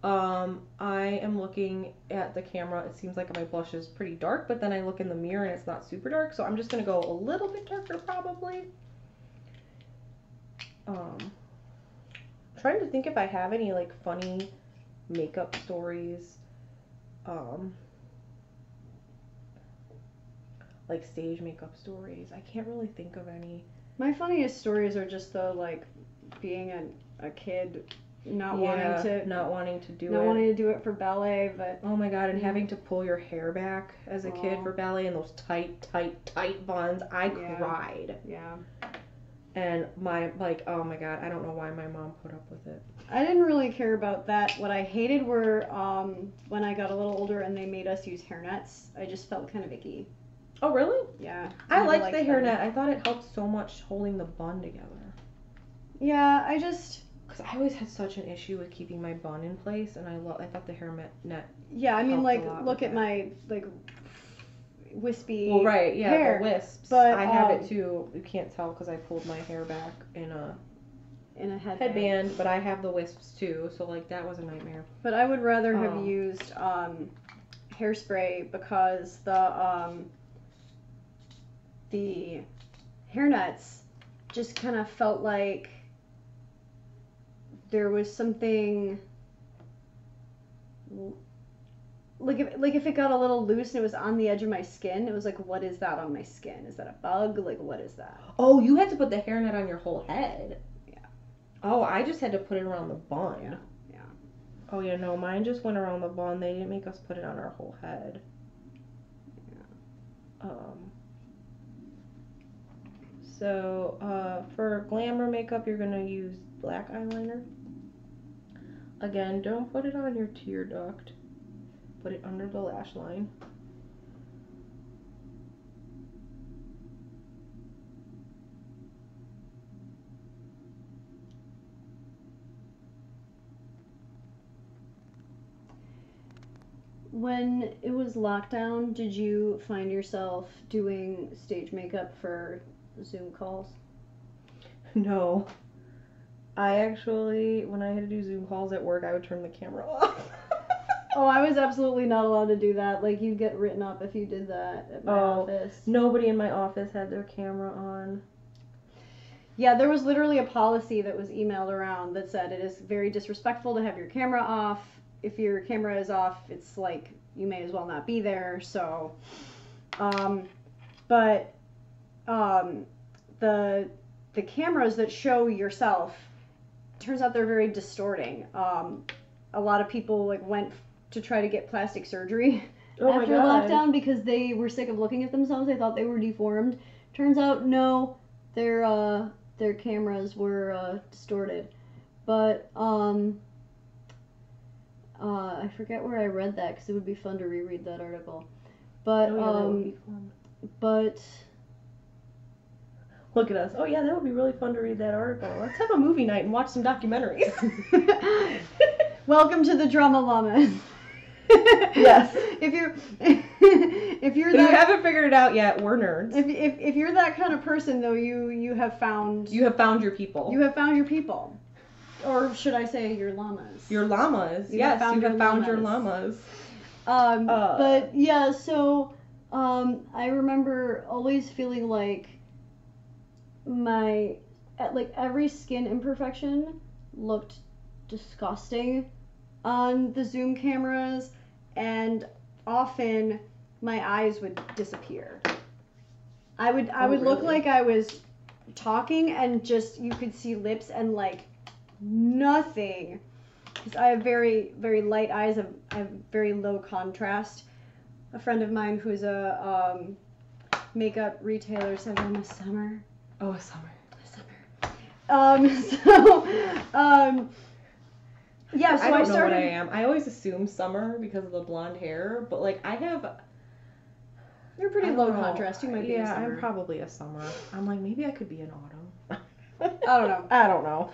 I am looking at the camera. It seems like my blush is pretty dark, but then I look in the mirror and it's not super dark, so I'm just going to go a little bit darker probably. Trying to think if I have any like funny makeup stories, like stage makeup stories. I can't really think of any. My funniest stories are just like being a kid, not wanting to do it for ballet, but oh my god, and having to pull your hair back as a kid for ballet and those tight buns. I cried. Yeah. And oh my god, I don't know why my mom put up with it. I didn't really care about that. What I hated were when I got a little older and they made us use hairnets. I just felt kind of icky. Oh really? Yeah. I liked the hairnet. I thought it helped so much holding the bun together. Yeah, because I always had such an issue with keeping my bun in place, and I thought the hairnet. Yeah, I mean, like, look at my wispy hair. The wisps. But I have it too. You can't tell because I pulled my hair back in a headband, but I have the wisps too, so like that was a nightmare. But I would rather have used hairspray because the hairnets just kind of felt like there was something, like if it got a little loose and it was on the edge of my skin, it was like, what is that on my skin? Is that a bug? Like, what is that? Oh, you had to put the hairnet on your whole head. Yeah. Oh, I just had to put it around the bun. Yeah. Oh yeah, no, mine just went around the bun. They didn't make us put it on our whole head. Yeah. So, for glamour makeup, you're gonna use black eyeliner. Again, don't put it on your tear duct. Put it under the lash line. When it was lockdown, did you find yourself doing stage makeup for Zoom calls? No. I actually, when I had to do Zoom calls at work, I would turn the camera off. Oh, I was absolutely not allowed to do that. Like, you'd get written up if you did that at my office. Nobody in my office had their camera on. Yeah, there was literally a policy that was emailed around that said it is very disrespectful to have your camera off. If your camera is off, it's like you may as well not be there. So, the cameras that show yourself, turns out they're very distorting. A lot of people like went to try to get plastic surgery after lockdown because they were sick of looking at themselves. They thought they were deformed. Turns out, no, their cameras were distorted. But I forget where I read that because it would be fun to reread that article. But that would be fun. But look at us. Oh yeah, that would be really fun to read that article. Let's have a movie night and watch some documentaries. Welcome to the Drama Llamas. Yes. If you haven't figured it out yet, we're nerds. If you're that kind of person though, you have found your people. You have found your people. Or should I say your llamas? Your llamas. Yes, you have found your llamas. But yeah, so I remember always feeling like every skin imperfection looked disgusting on the Zoom cameras, and often my eyes would disappear. I would look like I was talking and just you could see lips and like nothing, because I have very, very light eyes. I have very low contrast. A friend of mine who's a makeup retailer said, "I'm a summer." Oh, a summer. Yeah, so I don't know started... what I am. I always assume summer because of the blonde hair, but like I have. You're pretty low contrast. You might be a summer. Yeah, I'm probably a summer. I'm like, maybe I could be an autumn. I don't know.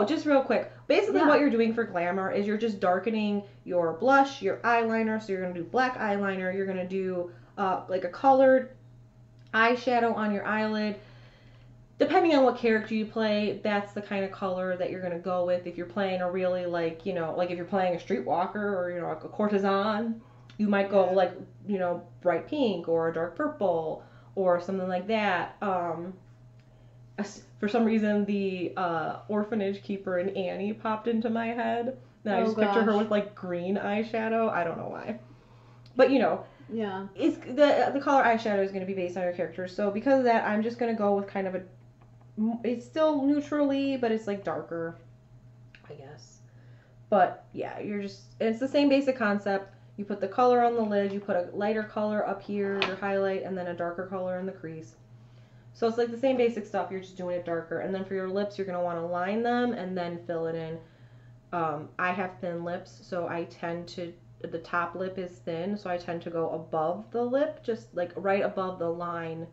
Just real quick. Basically, what you're doing for glamour is you're just darkening your blush, your eyeliner. So you're gonna do black eyeliner. You're gonna do like a colored eyeshadow on your eyelid. Depending on what character you play, that's the kind of color that you're going to go with. If you're playing a really, like if you're playing a streetwalker or, a courtesan, you might go, bright pink or a dark purple or something like that. For some reason, the orphanage keeper in Annie popped into my head. And I just picture her with, green eyeshadow. I don't know why. But, yeah, it's the color eyeshadow is going to be based on your character. So because of that, I'm just going to go with kind of it's still neutrally, but it's darker, I guess. But yeah, it's the same basic concept. You put the color on the lid, you put a lighter color up here, your highlight, and then a darker color in the crease. So it's the same basic stuff, you're just doing it darker. And then for your lips, you're going to want to line them and then fill it in. I have thin lips, so I tend to, the top lip is thin, so I tend to go above the lip, just right above the line.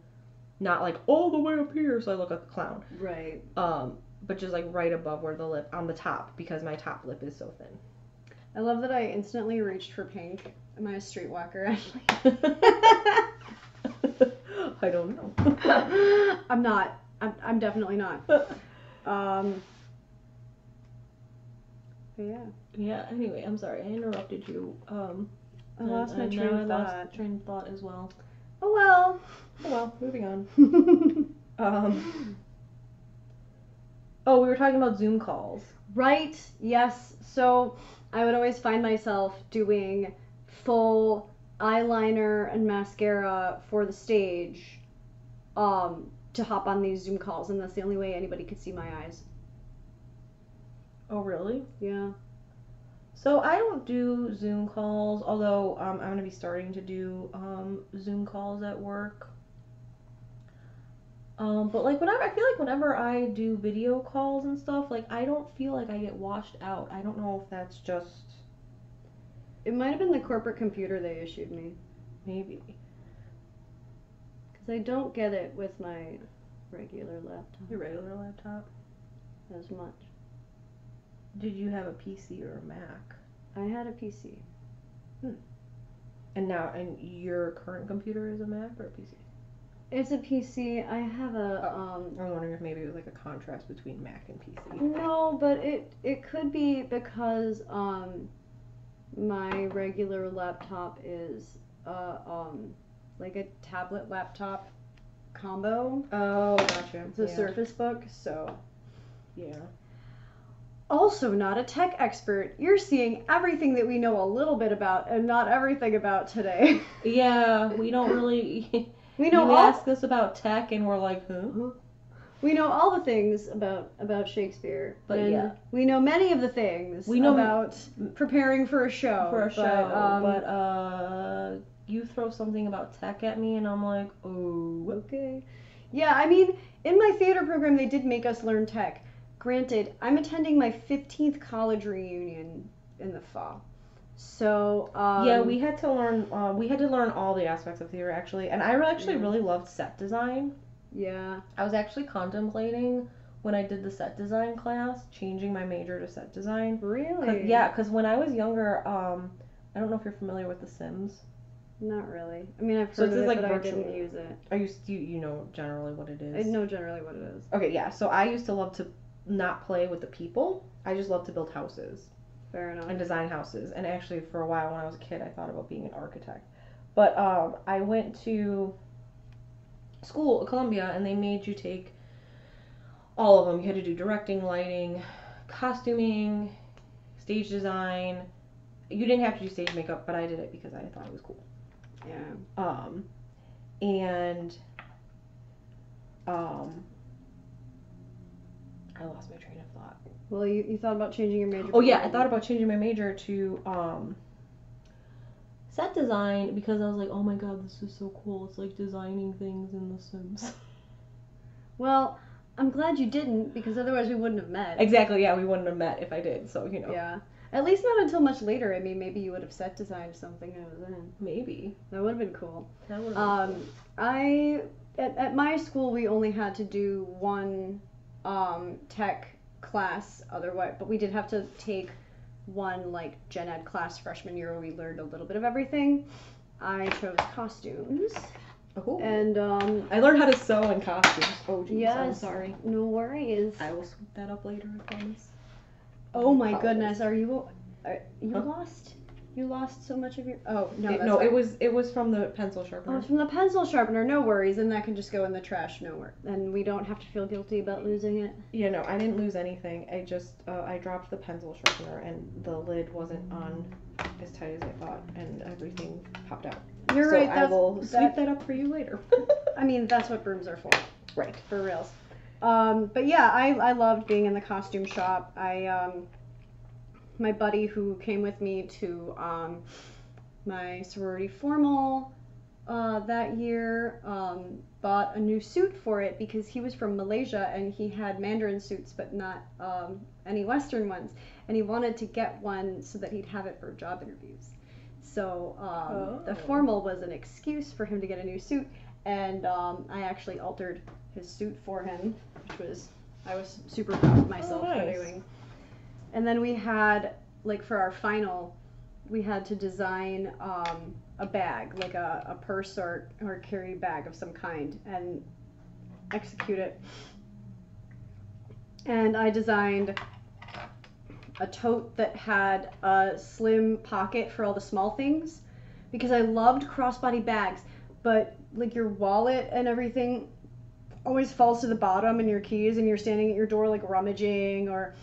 Not all the way up here so I look like a clown. Right. But just right above where the lip, on the top, because my top lip is so thin. I love that I instantly reached for pink. Am I a streetwalker, Ashley? I don't know. I'm not. I'm definitely not. I Okay, yeah. Yeah, anyway, I'm sorry, I interrupted you. I lost my train of thought. Train of thought as well. Oh well. Oh well, moving on. Oh, we were talking about Zoom calls. Right, yes. So I would always find myself doing full eyeliner and mascara for the stage to hop on these Zoom calls, and that's the only way anybody could see my eyes. Oh, really? Yeah. So I don't do Zoom calls, although I'm going to be starting to do Zoom calls at work. But like I feel like whenever I do video calls and stuff, like I don't feel like I get washed out. I don't know if that's just It might have been the corporate computer they issued me. maybe. Because I don't get it with my regular laptop Your regular laptop. as much. Did you have a PC or a Mac? I had a PC. And your current computer is a Mac or a PC? It's a PC. I have a I'm wondering if maybe it was like a contrast between Mac and PC. No, but it could be because my regular laptop is like a tablet laptop combo. Oh, gotcha. It's a Surface Book, so Yeah. also not a tech expert. You're seeing everything that we know a little bit about and not everything about today. Yeah, we don't really. We know you all ask us about tech and we're like, huh? we know all the things about Shakespeare, But and yeah. we know many of the things We know about preparing for a show. But you throw something about tech at me and I'm like, oh. Okay. Yeah, I mean, in my theater program, they did make us learn tech. Granted, I'm attending my 15th college reunion in the fall. So, yeah, we had to learn all the aspects of theater actually, and I actually really loved set design. Yeah. I was actually contemplating when I did the set design class, changing my major to set design. Really? Because when I was younger, I don't know if you're familiar with The Sims. Not really. I mean, I've So heard this of is it, like but virtual. I didn't use it. You know generally what it is? I know generally what it is. Okay, yeah. So I used to love to not play with the people. I just love to build houses. Fair enough. And design houses. And actually, for a while when I was a kid, I thought about being an architect. But I went to school at Columbia, and they made you take all of them. You had to do directing, lighting, costuming, stage design. You didn't have to do stage makeup, but I did it because I thought it was cool. Yeah. And I lost my train of thought. Well, you thought about changing your major? Oh yeah, I thought about changing my major to set design because I was like, oh my god, this is so cool. It's like designing things in The Sims. Well, I'm glad you didn't, because otherwise we wouldn't have met. Exactly, yeah, we wouldn't have met if I did, so you know. Yeah. At least not until much later. I mean, maybe you would have set designed something I was in. Maybe. That would have been cool. That would have been cool. At my school, we only had to do one tech class otherwise, but we did have to take one like gen ed class freshman year where we learned a little bit of everything. I chose costumes. Oh. And I learned how to sew in costumes. Oh geez, yes, I'm sorry. No worries. I will sweep that up later, I promise. Oh my Apologize. goodness, are you Huh? lost? You lost so much of your. Oh no, that's no, fine. it was from the pencil Oh, sharpener. it's from the pencil sharpener. No worries, and that can just go in the trash. No worries, and we don't have to feel guilty about losing it. Yeah, no, I didn't lose anything. I just I dropped the pencil sharpener and the lid wasn't on as tight as I thought, and everything popped out. You're so right. I will sweep that up for you later. I mean, that's what brooms are for. Right. For reals. But yeah, I loved being in the costume shop. My buddy who came with me to my sorority formal that year bought a new suit for it because he was from Malaysia and he had Mandarin suits but not any Western ones, and he wanted to get one so that he'd have it for job interviews. So the formal was an excuse for him to get a new suit, and I actually altered his suit for him, which I was super proud of myself for doing. And then we had, like, for our final, we had to design a bag, like a purse or carry bag of some kind, and execute it. And I designed a tote that had a slim pocket for all the small things, because I loved crossbody bags, but like your wallet and everything always falls to the bottom, and your keys, and you're standing at your door like rummaging. Or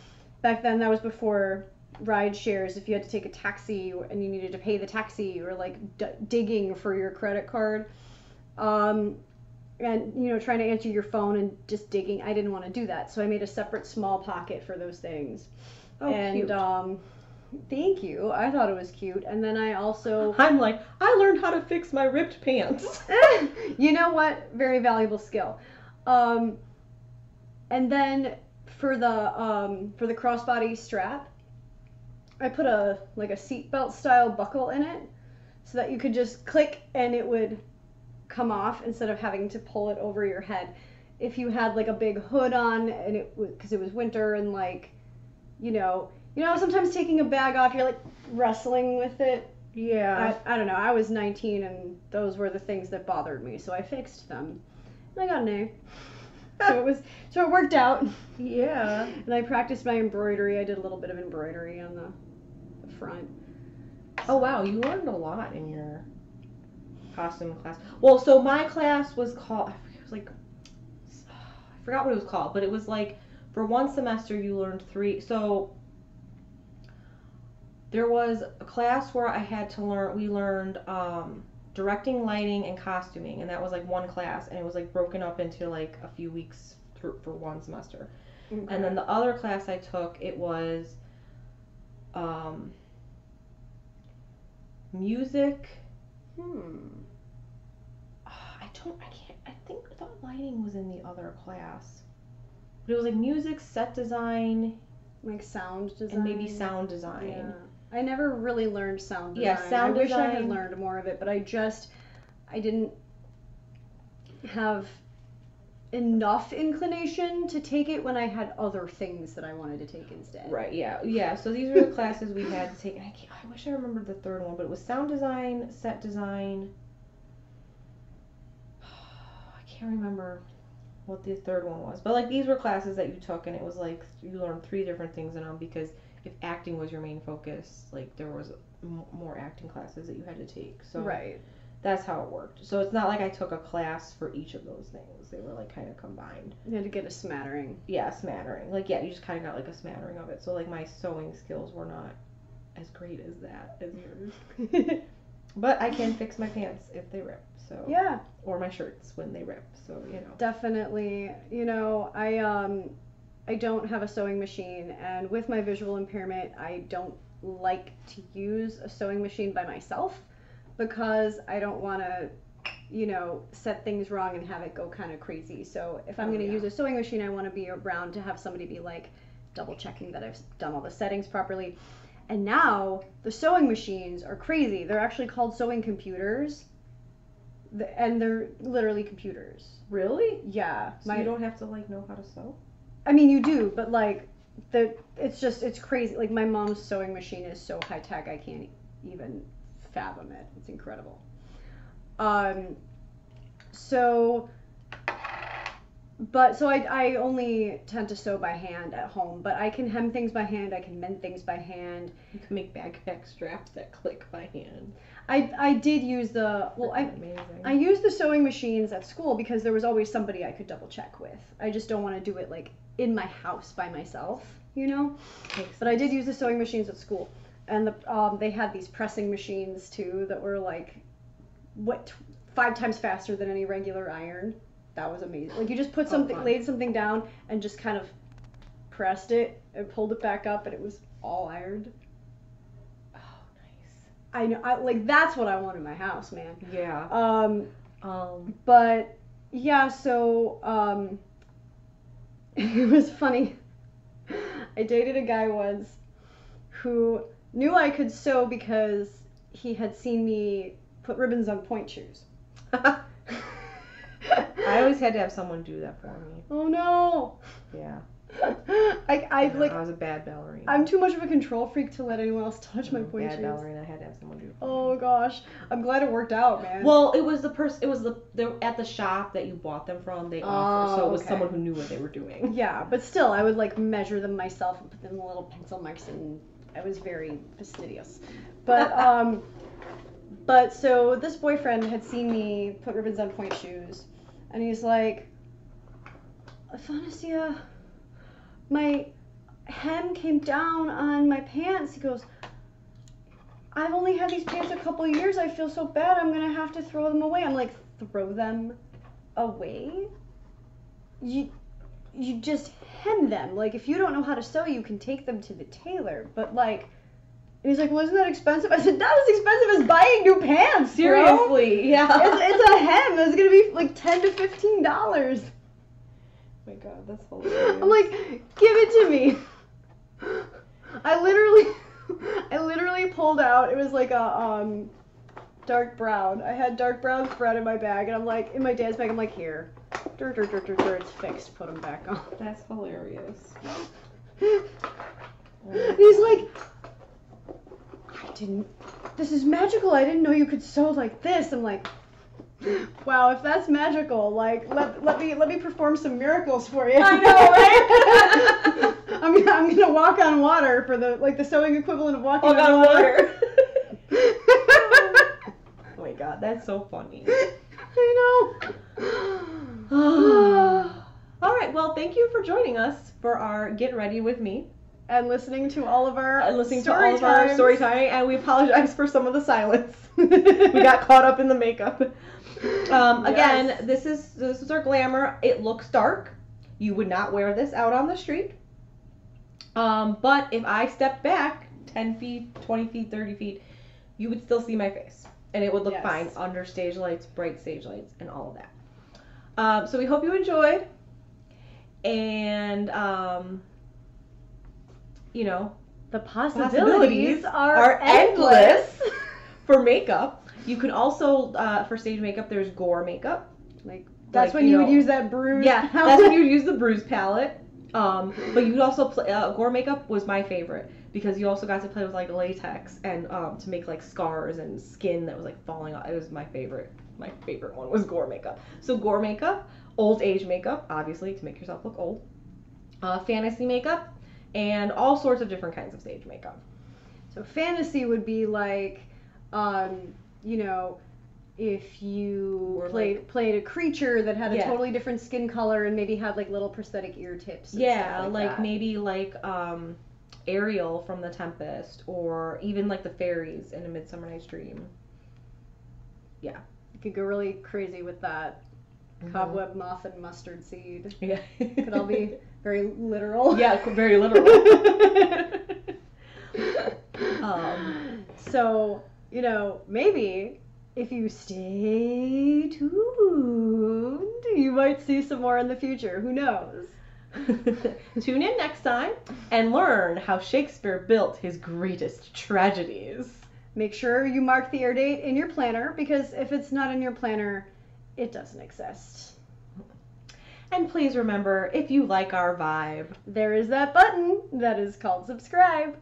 back then, that was before ride shares. If you had to take a taxi and you needed to pay the taxi, or like digging for your credit card, and you know, trying to answer your phone and just digging, I didn't want to do that, so I made a separate small pocket for those things. Oh, and cute. Thank you. I thought it was cute. And then I also I'm like, I learned how to fix my ripped pants. you know what? Very valuable skill. And then for the crossbody strap, I put a seatbelt style buckle in it, so that you could just click and it would come off instead of having to pull it over your head. If you had like a big hood on, and because it was winter, and like, you know, sometimes taking a bag off, you're like wrestling with it. Yeah. I don't know. I was 19, and those were the things that bothered me, so I fixed them. And I got an A. So it worked out. Yeah. And I practiced my embroidery. I did a little bit of embroidery on the front. Oh wow, you learned a lot in your costume class. Well, so my class was called, I forgot what it was called, but it was like for one semester you learned 3. So there was a class where we learned directing, lighting, and costuming, and that was like one class, and it was like broken up into like a few weeks for one semester. Okay. And then the other class I took, it was music. I thought lighting was in the other class. But it was like music, set design, Like sound design. and maybe sound design. Yeah. I never really learned sound design. Yeah, sound I wish I had design. learned more of it, but I didn't have enough inclination to take it when I had other things that I wanted to take instead. Right, yeah. So these were the classes we had to take. And I wish I remembered the third one, but it was sound design, set design. I can't remember what the third one was. But like these were classes that you took, and it was like you learned 3 different things in them, because if acting was your main focus, like there was more acting classes that you had to take. So Right. that's how it worked. So it's not like I took a class for each of those things. They were like kind of combined. You had to get a smattering. Yeah, smattering. Like, yeah, you just kind of got like a smattering of it. So like my sewing skills were not as great as yours. But I can fix my pants if they rip. So Yeah. Or my shirts when they rip. So, you know. Definitely. You know, I don't have a sewing machine, and with my visual impairment, I don't like to use a sewing machine by myself, because I don't want to, you know, set things wrong and have it go kind of crazy. So if I'm going to use a sewing machine, I want to be around to have somebody be like double checking that I've done all the settings properly. And now the sewing machines are crazy. They're actually called sewing computers, and they're literally computers. Really? Yeah. So you don't have to like know how to sew? I mean, you do, but like it's crazy. Like my mom's sewing machine is so high tech, I can't even fathom it. It's incredible. So I only tend to sew by hand at home, but I can hem things by hand, I can mend things by hand. You can make backpack straps that click by hand. I did use Amazing. I used the sewing machines at school because there was always somebody I could double check with. I just don't want to do it like in my house by myself, you know? But I did use the sewing machines at school. And they had these pressing machines too that were like 5 times faster than any regular iron. That was amazing. Like you just put laid something down and just kind of pressed it and pulled it back up, and it was all ironed. Oh, nice. I know. Like that's what I want in my house, man. Yeah. But yeah, so it was funny. I dated a guy once who knew I could sew because he had seen me put ribbons on point shoes. I always had to have someone do that for me. Oh no! Yeah. I like. I was a bad ballerina. I'm too much of a control freak to let anyone else touch my point Bad shoes. ballerina. I had to have someone do it. Oh gosh, I'm glad it worked out, man. Well, it was the at the shop that you bought them from. They offered, so it was someone who knew what they were doing. Yeah, but still, I would like measure them myself and put them in little pencil marks, and I was very fastidious. But but so this boyfriend had seen me put ribbons on point shoes, and he's like, Athanasia, my hem came down on my pants. He goes, I've only had these pants a couple of years. I feel so bad. I'm gonna have to throw them away. I'm like, throw them away? You just hem them. Like, if you don't know how to sew, you can take them to the tailor. But like, and he's like, well, isn't that expensive? I said, not as expensive as buying new pants. Seriously, bro. yeah. It's a hem. It's gonna be like $10 to $15. Oh my god, that's hilarious. I'm like, give it to me. I literally pulled out, it was like a dark brown. I had dark brown thread in my bag, and I'm like, in my dad's bag, I'm like, here. It's fixed, put them back on. That's hilarious. And he's like, this is magical. I didn't know you could sew like this. I'm like, wow, if that's magical, like, let me perform some miracles for you. I know, right? I'm gonna walk on water for the sewing equivalent of walking on water. Oh my god, that's so funny. I know. All right, well, thank you for joining us for our Get Ready with Me. And listening to all of our story time, and we apologize for some of the silence. We got caught up in the makeup. Again, this is our glamour. It looks dark. You would not wear this out on the street. But if I stepped back 10 feet, 20 feet, 30 feet, you would still see my face. And it would look fine under stage lights, bright stage lights, and all of that. So we hope you enjoyed. And, you know, the possibilities are endless for makeup. You can also, for stage makeup, there's gore makeup. That's when you would use that bruise. Yeah, that's when you would use the bruise palette. But you'd also play, gore makeup was my favorite because you also got to play with like latex and to make like scars and skin that was like falling off. It was my favorite. My favorite one was gore makeup. So gore makeup, old age makeup, obviously to make yourself look old, fantasy makeup, and all sorts of different kinds of stage makeup. So fantasy would be like, you know, if you played a creature that had a totally different skin color and maybe had like little prosthetic ear tips. And stuff like that. Maybe like Ariel from The Tempest, or even like the fairies in A Midsummer Night's Dream. Yeah. You could go really crazy with that. Mm-hmm. Cobweb, moth, and mustard seed. Yeah. Could all be very literal. Yeah, very literal. So, you know, maybe if you stay tuned, you might see some more in the future. Who knows? Tune in next time and learn how Shakespeare built his greatest tragedies. Make sure you mark the air date in your planner, because if it's not in your planner, it doesn't exist. And please remember, if you like our vibe, there is that button that is called subscribe.